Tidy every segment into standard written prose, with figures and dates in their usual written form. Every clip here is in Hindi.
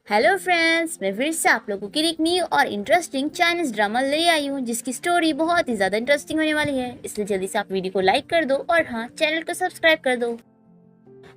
हेलो फ्रेंड्स, मैं फिर से आप लोगों के लिए एक न्यू और इंटरेस्टिंग चाइनीज ड्रामा ले आई हूँ जिसकी स्टोरी बहुत ही ज्यादा इंटरेस्टिंग होने वाली है। इसलिए जल्दी से आप वीडियो को लाइक कर दो और हाँ, चैनल को सब्सक्राइब कर दो।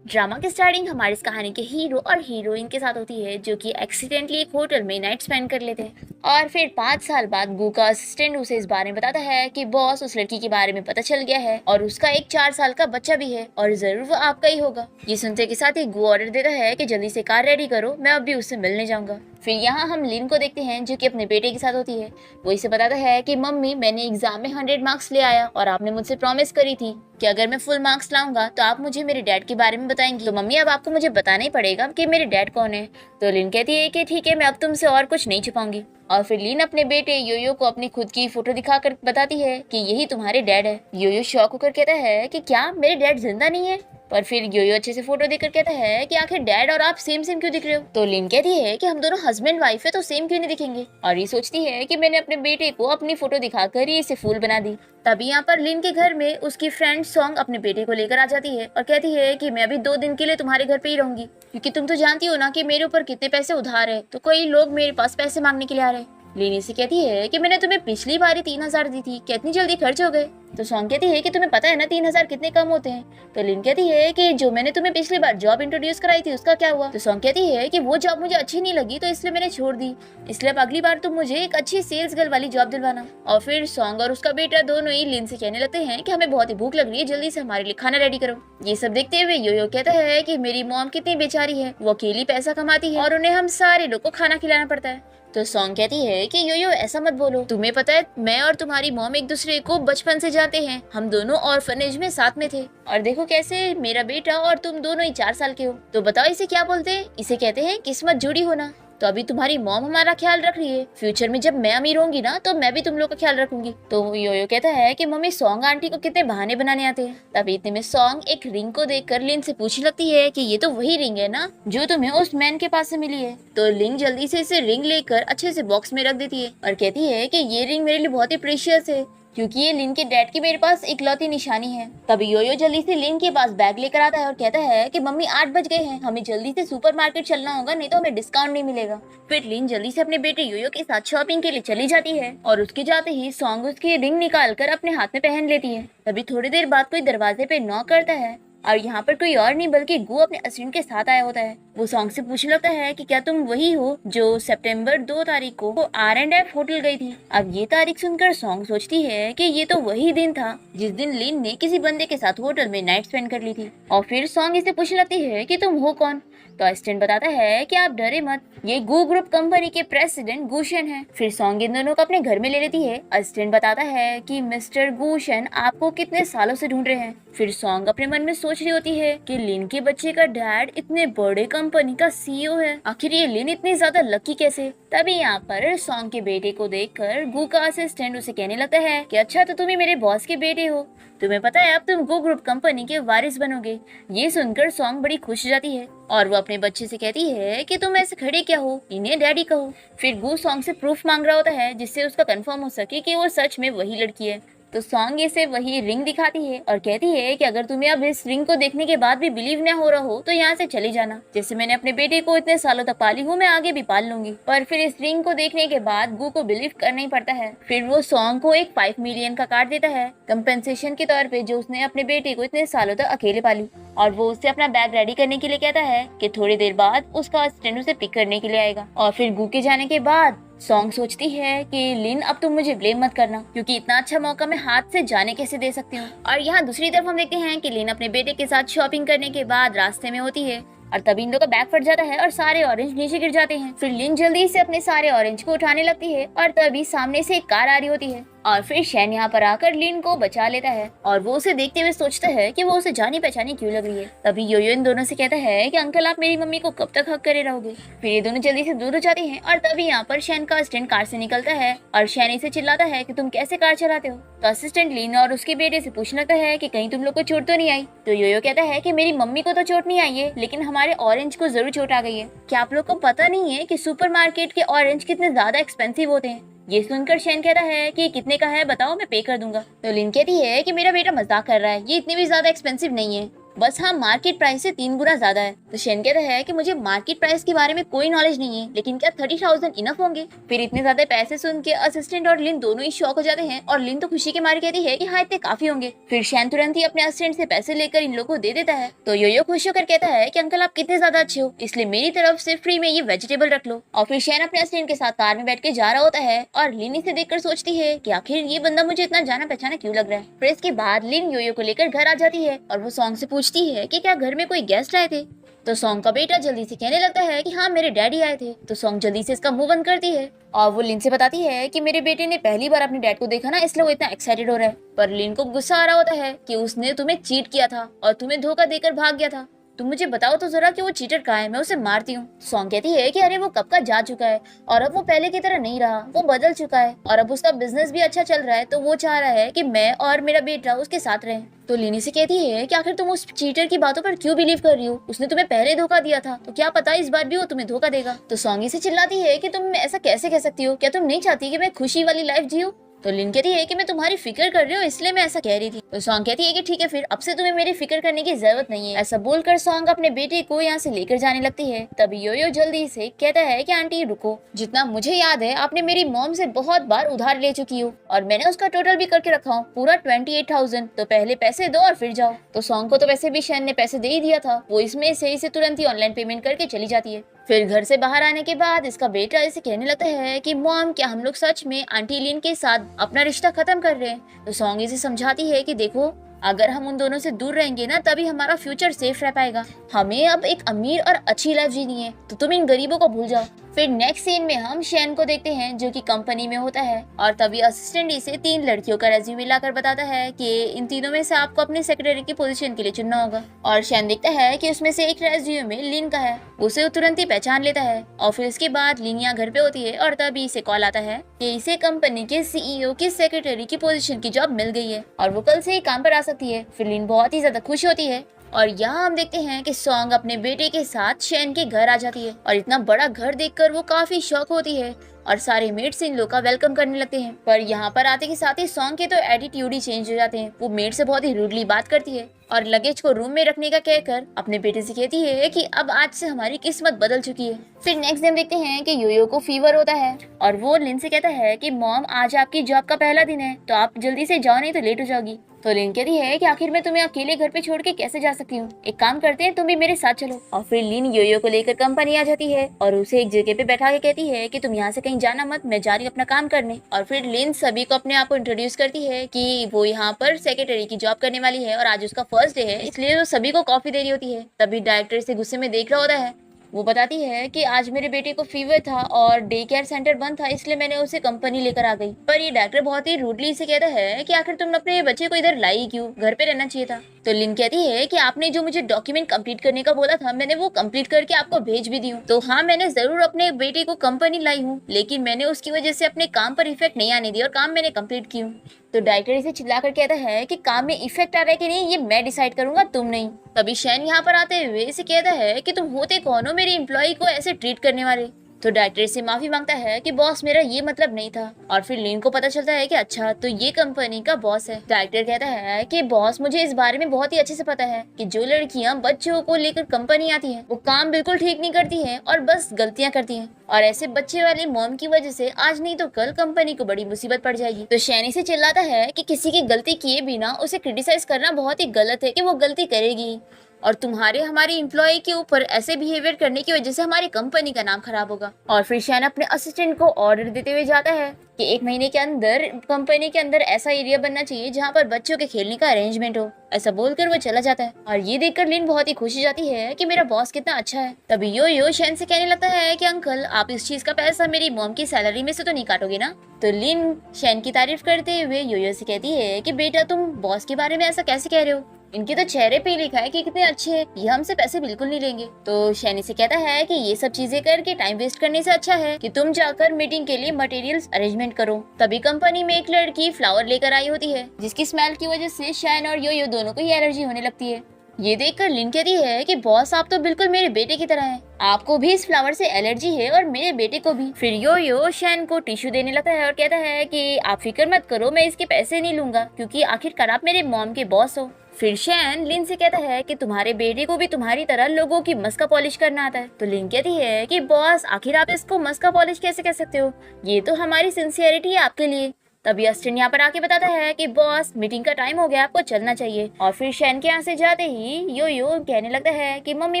ड्रामा की स्टार्टिंग हमारे इस कहानी के हीरो और हीरोइन के साथ होती है जो कि एक्सीडेंटली एक होटल में नाइट स्पेंड कर लेते हैं। और फिर 5 साल बाद गू का असिस्टेंट उसे इस बारे में बताता है कि बॉस, उस लड़की के बारे में पता चल गया है और उसका एक 4 साल का बच्चा भी है और जरूर वो आपका ही होगा। ये सुनते के साथ ही गू ऑर्डर देता है कि जल्दी से कार रेडी करो, मैं अभी उससे मिलने जाऊंगा। फिर यहाँ हम लिन को देखते हैं जो कि अपने बेटे के साथ होती है। वो इसे बताता है कि मम्मी, मैंने एग्जाम में 100 मार्क्स ले आया और आपने मुझसे प्रॉमिस करी थी कि अगर मैं फुल मार्क्स लाऊंगा तो आप मुझे मेरे डैड के बारे में बताएंगी। तो मम्मी, अब आपको मुझे बताना ही पड़ेगा कि मेरे डैड कौन है। तो लिन कहती है कि ठीक है, मैं अब तुमसे और कुछ नहीं छुपाऊंगी। और फिर लिन अपने बेटे योयो को अपनी खुद की फोटो दिखाकर बताती है कि यही तुम्हारे डैड है। योयो शॉक होकर कहता है कि क्या मेरे डैड जिंदा नहीं है? पर फिर योयो अच्छे से फोटो देखकर कहता है कि आखिर डैड और आप सेम सेम क्यों दिख रहे हो? तो लिन कहती है कि हम दोनों हस्बैंड वाइफ है तो सेम क्यों नहीं दिखेंगे। और ये सोचती है कि मैंने अपने बेटे को अपनी फोटो दिखाकर ही इसे फूल बना दी। तभी यहाँ पर लिन के घर में उसकी फ्रेंड सॉन्ग अपने बेटे को लेकर आ जाती है और कहती है कि मैं अभी 2 दिन के लिए तुम्हारे घर पे ही रहूंगी, क्योंकि तुम तो जानती हो ना कि मेरे ऊपर कितने पैसे उधार है, तो कई लोग मेरे पास पैसे मांगने के लिए आ रहे हैं। लिन से कहती है कि मैंने तुम्हें पिछली बार ही 3,000 दी थी, कितनी जल्दी खर्च हो गए। तो सॉन्ग कहती है कि तुम्हें पता है ना 3,000 कितने कम होते हैं। तो लिन कहती है कि जो मैंने तुम्हें पिछली बार जॉब इंट्रोड्यूस कराई थी उसका क्या हुआ। तो सॉन्ग कहती है कि वो जॉब मुझे अच्छी नहीं लगी तो इसलिए मैंने छोड़ दी, इसलिए अब अगली बार तुम मुझे एक अच्छी सेल्स गर्ल वाली जॉब दिलवाना। और फिर सॉन्ग और उसका बेटा दोनों ही लिन से कहने लगते हैं कि हमें बहुत ही भूख लग रही है, जल्दी से हमारे लिए खाना रेडी करो। ये सब देखते हुए योयो कहता है कि मेरी मॉम कितनी बेचारी है, वो अकेली पैसा कमाती है और उन्हें हम सारे लोग को खाना खिलाना पड़ता है। तो सॉन्ग कहती है कि योयो ऐसा मत बोलो, तुम्हें पता है मैं और तुम्हारी मॉम एक दूसरे को बचपन से जानते हैं, हम दोनों ऑर्फनेज में साथ में थे और देखो कैसे मेरा बेटा और तुम दोनों ही 4 साल के हो। तो बताओ इसे क्या बोलते हैं? इसे कहते हैं किस्मत जुड़ी होना। तो अभी तुम्हारी मॉम हमारा ख्याल रख रही है, फ्यूचर में जब मैं अमीर होंगी ना तो मैं भी तुम लोग का ख्याल रखूंगी। तो योयो कहता है कि मम्मी, सॉन्ग आंटी को कितने बहाने बनाने आते हैं। तभी इतने में सॉन्ग एक रिंग को देखकर लिन से पूछने लगती है कि ये तो वही रिंग है ना जो तुम्हें उस मैन के पास से मिली है। तो लिन जल्दी से इसे रिंग लेकर अच्छे से बॉक्स में रख देती है और कहती है कि ये रिंग मेरे लिए बहुत ही प्रेशियस है, क्योंकि ये लिन के डैड की मेरे पास इकलौती निशानी है। तभी योयो जल्दी से लिन के पास बैग लेकर आता है और कहता है कि मम्मी 8 बज गए हैं, हमें जल्दी से सुपरमार्केट चलना होगा, नहीं तो हमें डिस्काउंट नहीं मिलेगा। फिर लिन जल्दी से अपने बेटे योयो के साथ शॉपिंग के लिए चली जाती है और उसके जाते ही सॉन्ग उसकी रिंग निकाल कर अपने हाथ में पहन लेती है। तभी थोड़ी देर बाद कोई दरवाजे पे नॉक करता है और यहाँ पर कोई और नहीं बल्कि गू अपने असिस्टेंट के साथ आया होता है। वो सॉन्ग से पूछने लगता है कि क्या तुम वही हो जो सितंबर 2 तारीख को R&F होटल गई थी। अब ये तारीख सुनकर सॉन्ग सोचती है कि ये तो वही दिन था जिस दिन लिन ने किसी बंदे के साथ होटल में नाइट स्पेंड कर ली थी। और फिर सॉन्ग इसे पूछने लगती है कि तुम हो कौन। तो असिस्टेंट बताता है कि आप डरे मत, ये गू ग्रुप कंपनी के प्रेसिडेंट गूशन है। फिर सॉन्ग इन दोनों को अपने घर में ले लेती है। असिस्टेंट बताता है कि मिस्टर गूशन आपको कितने सालों से ढूंढ रहे हैं। फिर सॉन्ग अपने मन में सोच रही होती है कि लिन के बच्चे का डैड इतने बड़े कंपनी का CEO है, आखिर ये लिन इतनी ज्यादा लकी कैसे। तभी यहाँ पर सॉन्ग के बेटे को देखकर गू का असिस्टेंट उसे कहने लगता है कि अच्छा, तो तुम ही मेरे बॉस के बेटे हो, तुम्हें पता है अब तुम गू ग्रुप कंपनी के वारिस बनोगे। ये सुनकर सॉन्ग बड़ी खुश हो जाती है और वो अपने बच्चे से कहती है कि तुम ऐसे खड़े क्या हो, इन्हें डैडी कहो। फिर गू सॉन्ग से प्रूफ मांग रहा होता है जिससे उसका कंफर्म हो सके कि वो सच में वही लड़की है। तो सॉन्ग इसे वही रिंग दिखाती है और कहती है कि अगर तुम्हें अब इस रिंग को देखने के बाद भी बिलीव न हो रहा हो तो यहाँ से चली जाना, जैसे मैंने अपने बेटे को इतने सालों तक पाली हूँ मैं आगे भी पाल लूंगी। पर फिर इस रिंग को देखने के बाद गू को बिलीव करना ही पड़ता है। फिर वो सॉन्ग को एक 5 मिलियन का कार्ड देता है कंपेंसेशन के तौर पे, जो उसने अपने बेटे को इतने सालों तक अकेले पाली। और वो उससे अपना बैग रेडी करने के लिए कहता है कि थोड़ी देर बाद उसका असिस्टेंट उसे पिक करने के लिए आएगा। और फिर गू के जाने के बाद सॉन्ग सोचती है कि लिन, अब तुम मुझे ब्लेम मत करना, क्योंकि इतना अच्छा मौका मैं हाथ से जाने कैसे दे सकती हूँ। और यहाँ दूसरी तरफ हम देखते हैं कि लिन अपने बेटे के साथ शॉपिंग करने के बाद रास्ते में होती है और तभी इन लोगों का बैग फट जाता है और सारे ऑरेंज नीचे गिर जाते हैं। फिर लिन जल्दी से अपने सारे ऑरेंज को उठाने लगती है और तभी सामने से एक कार आ रही होती है और फिर शैन यहाँ पर आकर लिन को बचा लेता है और वो उसे देखते हुए सोचता है कि वो उसे जानी पहचानी क्यों लग रही है। तभी योयो इन दोनों से कहता है कि अंकल, आप मेरी मम्मी को कब तक हक करे रहोगे। फिर ये दोनों जल्दी से दूर हो जाते हैं और तभी यहाँ पर शैन का असिस्टेंट कार से निकलता है और शैन इसे चिल्लाता है कि तुम कैसे कार चलाते हो। तो असिस्टेंट लिन और उसके बेटे से पूछने लगता है कि कहीं तुम लोग को चोट तो नहीं आई। तो योयो कहता है कि मेरी मम्मी को तो चोट नहीं आई है, लेकिन हमारे ऑरेंज को जरूर चोट आ गई है। क्या आप लोग को पता नहीं है कि सुपरमार्केट के ऑरेंज कितने ज्यादा एक्सपेंसिव होते हैं। ये सुनकर शैन कहता है कि कितने का है बताओ, मैं पे कर दूंगा। तो लिन कहती है कि मेरा बेटा मजाक कर रहा है, ये इतने भी ज्यादा एक्सपेंसिव नहीं है, बस हाँ मार्केट प्राइस से 3 गुना ज्यादा है। तो शेन कहता है कि मुझे मार्केट प्राइस के बारे में कोई नॉलेज नहीं है, लेकिन क्या 30,000 इनफ होंगे? फिर इतने ज्यादा पैसे सुन के असिस्टेंट और लिन दोनों ही शॉक हो जाते हैं और लिन तो खुशी के मारे कहती है कि हाँ इतने काफी होंगे। फिर शेन तुरंत ही अपने असिस्टेंट से पैसे लेकर इन लोगों को दे देता है। तो योयो खुश होकर कहता है कि अंकल आप कितने ज्यादा अच्छे हो, इसलिए मेरी तरफ से फ्री में ये वेजिटेबल रख लो। और फिर शेन अपने असिस्टेंट के साथ कार में बैठ के जा रहा होता है और लिन इसे देखकर सोचती है कि आखिर ये बंदा मुझे इतना जाना पहचाना क्यों लग रहा है। फिर इसके बाद लिन योयो को लेकर घर आ जाती है और वो सॉन्ग से पूछती है कि क्या घर में कोई गेस्ट आए थे। तो सॉन्ग का बेटा जल्दी से कहने लगता है कि हाँ मेरे डैडी आए थे। तो सॉन्ग जल्दी से इसका मुंह बंद करती है और वो लिन से बताती है कि मेरे बेटे ने पहली बार अपने डैड को देखा ना, इसलिए वो इतना एक्साइटेड हो रहा है। पर लिन को गुस्सा आ रहा होता है कि उसने तुम्हें चीट किया था और तुम्हें धोखा देकर भाग गया था। तुम मुझे बताओ तो जरा कि वो चीटर कहाँ है, मैं उसे मारती हूँ। सॉन्ग कहती है कि अरे वो कब का जा चुका है और अब वो पहले की तरह नहीं रहा, वो बदल चुका है और अब उसका बिजनेस भी अच्छा चल रहा है, तो वो चाह रहा है कि मैं और मेरा बेटा उसके साथ रहें। तो लिनी से कहती है कि आखिर तुम उस चीटर की बातों पर क्यों बिलीव कर रही हो, उसने तुम्हें पहले धोखा दिया था, तो क्या पता इस बार भी वो तुम्हें धोखा देगा। तो सॉन्गी से चिल्लाती है कि तुम ऐसा कैसे कह सकती हो, क्या तुम नहीं चाहती कि मैं खुशी वाली लाइफ जीऊं? तो लिन कहती है कि मैं तुम्हारी फिक्र कर रही हूँ इसलिए मैं ऐसा कह रही थी। तो सॉन्ग कहती है कि ठीक है फिर अब से तुम्हें मेरी फिक्र करने की जरूरत नहीं है। ऐसा बोलकर सॉन्ग अपने बेटे को यहाँ से लेकर जाने लगती है। तभी योयो जल्दी से कहता है कि आंटी रुको, जितना मुझे याद है आपने मेरी मॉम से बहुत बार उधार ले चुकी हो और मैंने उसका टोटल भी करके रखा हूँ पूरा 28,000, तो पहले पैसे दो और फिर जाओ। तो सॉन्ग को तो वैसे भी शेन ने पैसे दे ही दिया था, वो इसमें से इसे तुरंत ही ऑनलाइन पेमेंट करके चली जाती है। फिर घर से बाहर आने के बाद इसका बेटा इसे कहने लगता है कि मॉम क्या हम लोग सच में आंटी लिन के साथ अपना रिश्ता खत्म कर रहे हैं? तो सॉन्ग इसे समझाती है कि देखो अगर हम उन दोनों से दूर रहेंगे ना तभी हमारा फ्यूचर सेफ रह पाएगा। हमें अब एक अमीर और अच्छी लाइफ जीनी है, तो तुम इन गरीबों को भूल जाओ। फिर नेक्स्ट सीन में हम शेन को देखते हैं जो कि कंपनी में होता है और तभी असिस्टेंट इसे 3 लड़कियों का रेज्यूमे लाकर बताता है कि इन तीनों में से आपको अपनी सेक्रेटरी की पोजीशन के लिए चुनना होगा। और शेन देखता है कि उसमें से एक रेज्यूमे लिन का है, उसे तुरंत ही पहचान लेता है। और फिर इसके बाद लिन यहाँ घर पे होती है और तभी इसे कॉल आता है कि इसे कंपनी के सीईओ की सेक्रेटरी की पोजीशन की जॉब मिल गई है और वो कल से ही काम पर आ सकती है। फिर लिन बहुत ही ज्यादा खुश होती है और यहाँ हम देखते हैं कि सॉन्ग अपने बेटे के साथ शेन के घर आ जाती है और इतना बड़ा घर देखकर वो काफी शॉक होती है और सारे मेट्स इन लोग का वेलकम करने लगते हैं। पर यहाँ पर आते के साथ ही सॉन्ग के तो एटीट्यूड ही चेंज हो जाते हैं। वो मेट से बहुत ही रूडली बात करती है और लगेज को रूम में रखने का कहकर अपने बेटे से कहती है कि अब आज से हमारी किस्मत बदल चुकी है। फिर नेक्स्ट डे देखते हैं कि योयो को फीवर होता है और वो लिन से कहता है कि मॉम आज आपकी जॉब का पहला दिन है, तो आप जल्दी से जाओ नहीं तो लेट हो जाओगी। तो लिन कहती है कि आखिर मैं तुम्हें अकेले घर पे छोड़ के कैसे जा सकती हूँ, एक काम करते हैं तुम भी मेरे साथ चलो। और फिर लिन योयो को लेकर कंपनी आ जाती है और उसे एक जगह पे बैठा के कहती है कि तुम यहाँ से कहीं जाना मत, मैं जा रही हूँ अपना काम करने। और फिर लिन सभी को अपने आप को इंट्रोड्यूस करती है कि वो यहाँ पर सेक्रेटरी की जॉब करने वाली है और आज उसका फर्स्ट डे है, इसलिए वो सभी को कॉफी दे रही होती है। तभी डायरेक्टर से गुस्से में देख रहा होता है। वो बताती है कि आज मेरे बेटे को फीवर था और डे केयर सेंटर बंद था, इसलिए मैंने उसे कंपनी लेकर आ गई। पर ये डॉक्टर बहुत ही रूडली से कहता है कि आखिर तुम अपने बच्चे को इधर लाई क्यों, घर पे रहना चाहिए था। तो लिन कहती है कि आपने जो मुझे डॉक्यूमेंट कंप्लीट करने का बोला था मैंने वो कंप्लीट करके आपको भेज भी दी हूँ। तो हाँ मैंने जरूर अपने बेटे को कंपनी लाई हूँ, लेकिन मैंने उसकी वजह से अपने काम पर इफेक्ट नहीं आने दिया और काम मैंने कंप्लीट की हूँ। तो डायरेक्टर इसे चिल्लाकर कहता है कि काम में इफेक्ट आ रहा है कि नहीं ये मैं डिसाइड करूंगा, तुम नहीं। तभी शैन यहाँ पर आते हुए इसे कहता है कि तुम होते कौन हो मेरे एम्प्लॉय को ऐसे ट्रीट करने वाले। तो डायरेक्टर से माफी मांगता है कि बॉस मेरा ये मतलब नहीं था। और फिर लिन को पता चलता है कि अच्छा तो ये कंपनी का बॉस है। डायरेक्टर कहता है कि बॉस मुझे इस बारे में बहुत ही अच्छे से पता है कि जो लड़कियां बच्चों को लेकर कंपनी आती हैं वो काम बिल्कुल ठीक नहीं करती हैं और बस गलतियां करती हैं और ऐसे बच्चे वाले मॉम की वजह से आज नहीं तो कल कंपनी को बड़ी मुसीबत पड़ जाएगी। तो शैनी से चिल्लाता है कि किसी की गलती किए बिना उसे क्रिटिसाइज करना बहुत ही गलत है कि वो गलती करेगी और तुम्हारे हमारे एम्प्लॉय के ऊपर ऐसे बिहेवियर करने की वजह से हमारी कंपनी का नाम खराब होगा। और फिर शैन अपने असिस्टेंट को ऑर्डर देते हुए जाता है कि 1 महीने के अंदर कंपनी के अंदर ऐसा एरिया बनना चाहिए जहाँ पर बच्चों के खेलने का अरेंजमेंट हो। ऐसा बोलकर वो चला जाता है और ये देखकर लिन बहुत ही खुश हो जाती है कि मेरा बॉस कितना अच्छा है। तभी यो शैन से कहने लगता है कि अंकल आप इस चीज का पैसा मेरी मॉम की सैलरी में से तो नहीं काटोगे ना। तो लिन शैन की तारीफ करते हुए योयो से कहती है कि बेटा तुम बॉस के बारे में ऐसा कैसे कह रहे हो, इनके तो चेहरे पे ही लिखा है कि कितने अच्छे हैं, ये हमसे पैसे बिल्कुल नहीं लेंगे। तो शैनी से कहता है कि ये सब चीजें करके टाइम वेस्ट करने से अच्छा है कि तुम जाकर मीटिंग के लिए मटेरियल्स अरेंजमेंट करो। तभी कंपनी में एक लड़की फ्लावर लेकर आई होती है जिसकी स्मेल की वजह से शैन और यो दोनों को ही एलर्जी होने लगती है। ये देखकर लिन कहती है कि बॉस आप तो बिल्कुल मेरे बेटे की तरह हैं, आपको भी इस फ्लावर से एलर्जी है और मेरे बेटे को भी। फिर यो शैन को टिश्यू देने लगता है और कहता है कि आप फिक्र मत करो, मैं इसके पैसे नहीं लूंगा क्योंकि आखिरकार आप मेरे मॉम के बॉस हो। फिर शैन लिन से कहता है कि तुम्हारे बेटे को भी तुम्हारी तरह लोगों की मस्का पॉलिश करना आता है। तो लिन कहती है कि बॉस, आखिर आप इसको मस्का पॉलिश कैसे कह सकते हो, ये तो हमारी सिंसियरिटी है आपके लिए। तभी अस्टिन यहाँ पर आके बताता है कि बॉस, मीटिंग का टाइम हो गया, आपको चलना चाहिए। और फिर शैन के यहाँ से जाते ही यो यो कहने लगता है कि मम्मी,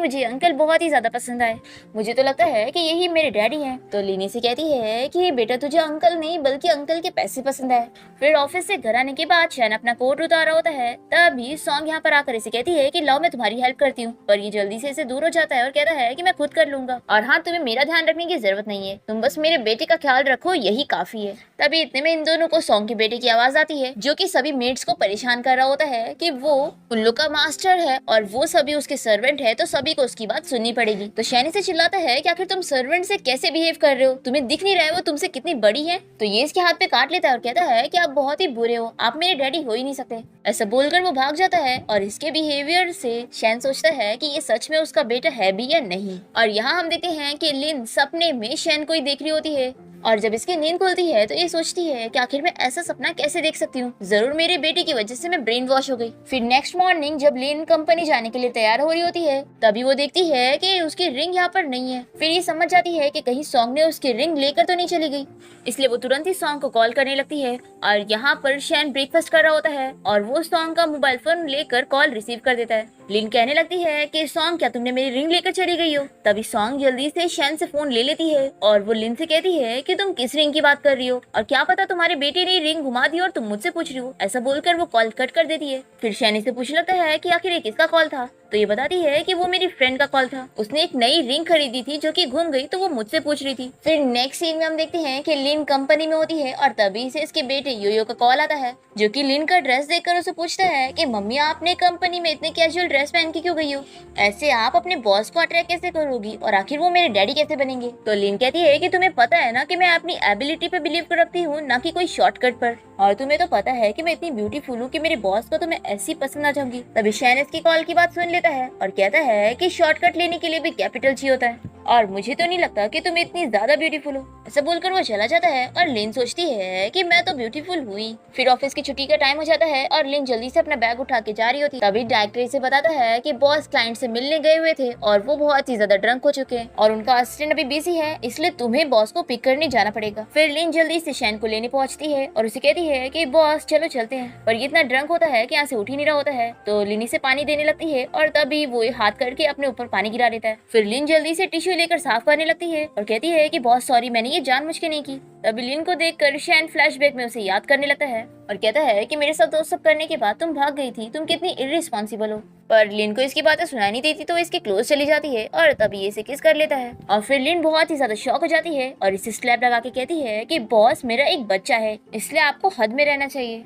मुझे अंकल बहुत ही ज्यादा पसंद आए, मुझे तो लगता है कि यही मेरे डैडी हैं। तो लिनी से कहती है कि बेटा, तुझे अंकल नहीं बल्कि अंकल के पैसे पसंद आए। फिर ऑफिस से घर आने के बाद शैन अपना कोट उतार रहा होता है, तभी सॉन्ग यहाँ पर आकर इसे कहती है कि लाओ मैं तुम्हारी हेल्प करती हूँ। पर ये जल्दी से इसे दूर हो जाता है और कहता है कि मैं खुद कर लूंगा, और हाँ, तुम्हें मेरा ध्यान रखने की जरूरत नहीं है, तुम बस मेरे बेटे का ख्याल रखो, यही काफी है। तभी इतने में इन दोनों को सॉन्ग के बेटे की आवाज आती है, जो कि सभी मेट्स को परेशान कर रहा होता है कि वो उन लोग का मास्टर है और वो सभी उसके सर्वेंट है, तो सभी को उसकी बात सुननी पड़ेगी। तो शैनी से चिल्लाता है कि आखिर तुम सर्वेंट से कैसे बिहेव कर रहे हो, तुम्हें दिख नहीं रहा है वो तुमसे कितनी बड़ी है। तो ये इसके हाथ पे काट लेता है और कहता है कि आप बहुत ही बुरे हो, आप मेरे डैडी हो ही नहीं सकते। ऐसा बोलकर वो भाग जाता है और इसके बिहेवियर से शैन सोचता है कि ये सच में उसका बेटा है भी या नहीं। और यहाँ हम देखते हैं कि लिन सपने में शैन को ही देख रही होती है, और जब इसकी नींद खुलती है तो ये सोचती है कि आखिर मैं ऐसा सपना कैसे देख सकती हूँ, जरूर मेरे बेटे की वजह से मैं ब्रेन वॉश हो गई। फिर नेक्स्ट मॉर्निंग जब लिन कंपनी जाने के लिए तैयार हो रही होती है, तभी वो देखती है कि उसकी रिंग यहाँ पर नहीं है। फिर ये समझ जाती है कि कहीं सॉन्ग ने उसकी रिंग लेकर तो नहीं चली गई, इसलिए वो तुरंत ही सॉन्ग को कॉल करने लगती है। और यहाँ पर शैन ब्रेकफास्ट कर रहा होता है और वो सॉन्ग का मोबाइल फोन लेकर कॉल रिसीव कर देता है। लिन कहने लगती है कि सॉन्ग, क्या तुमने मेरी रिंग लेकर चली गई हो? तभी सॉन्ग जल्दी से शैन से फोन ले लेती है और वो लिन से कहती है कि तुम किस रिंग की बात कर रही हो, और क्या पता तुम्हारे बेटे ने रिंग घुमा दी और तुम मुझसे पूछ रही हो। ऐसा बोलकर वो कॉल कट कर देती है। फिर शैनी से पूछने लगता है कि आखिर ये किसका कॉल था? तो ये बताती है कि वो मेरी फ्रेंड का कॉल था, उसने एक नई रिंग खरीदी थी जो कि घूम गई, तो वो मुझसे पूछ रही थी। फिर नेक्स्ट सीन में हम देखते हैं कि लिन कंपनी में होती है और तभी से इसके बेटे योयो का कॉल आता है, जो कि लिन का ड्रेस देखकर उसे पूछता है कि मम्मी, आपने कंपनी में इतने कैजुअल ड्रेस पहन के क्यों गई हो? ऐसे आप अपने बॉस को अट्रैक्ट कैसे करोगी, और आखिर वो मेरे डैडी कैसे बनेंगे? तो लिन कहती है कि तुम्हें पता है ना कि मैं अपनी एबिलिटी पे बिलीव रखती हूँ, ना कि कोई शॉर्टकट पर, और तुम्हें तो पता है कि मैं इतनी ब्यूटीफुल हूँ कि मेरे बॉस को तो मैं ऐसी पसंद आ जाऊंगी। तभी शैन इसकी कॉल की बात सुन लेता है और कहता है कि शॉर्टकट लेने के लिए भी कैपिटल चाहिए होता है, और मुझे तो नहीं लगता कि तुम इतनी ज्यादा ब्यूटीफुल हो। ऐसा बोलकर वो चला जाता है और लिन सोचती है कि मैं तो ब्यूटीफुल हुई। फिर ऑफिस की छुट्टी का टाइम हो जाता है और लिन जल्दी से अपना बैग उठा के जा रही होती, तभी डायरेक्टर से बताता है कि बॉस क्लाइंट से मिलने गए हुए थे और वो बहुत ही ज्यादा ड्रंक हो चुके हैं और उनका असिस्टेंट अभी बिजी है, इसलिए तुम्हें बॉस को पिक करने जाना पड़ेगा। फिर लिन जल्दी से शैन को लेने पहुंचती है और उसे कहती है कि बॉस चलो चलते हैं, पर ये इतना ड्रंक होता है कि यहाँ से उठ ही नहीं रहा होता है। तो लिनी से पानी देने लगती है और तभी वो हाथ करके अपने ऊपर पानी गिरा देता है। फिर लिन जल्दी से टिश्यू लेकर साफ करने लगती है और कहती है कि बॉस सॉरी, मैंने ये जानबूझ के नहीं की। तभी लिन को देखकर शैन फ्लैशबैक में उसे याद करने लगता है और कहता है कि मेरे साथ दोस्त सब करने के बाद तुम भाग गई थी, तुम कितनी इररिस्पॉन्सिबल हो। पर लिन को इसकी बातें सुनाई नहीं देती, तो इसके क्लोज चली जाती है और तभी ये इसे किस कर लेता है। और फिर लिन बहुत ही ज्यादा शॉक हो जाती है और इसे स्लैप लगा के कहती है कि बॉस, मेरा एक बच्चा है, इसलिए आपको हद में रहना चाहिए।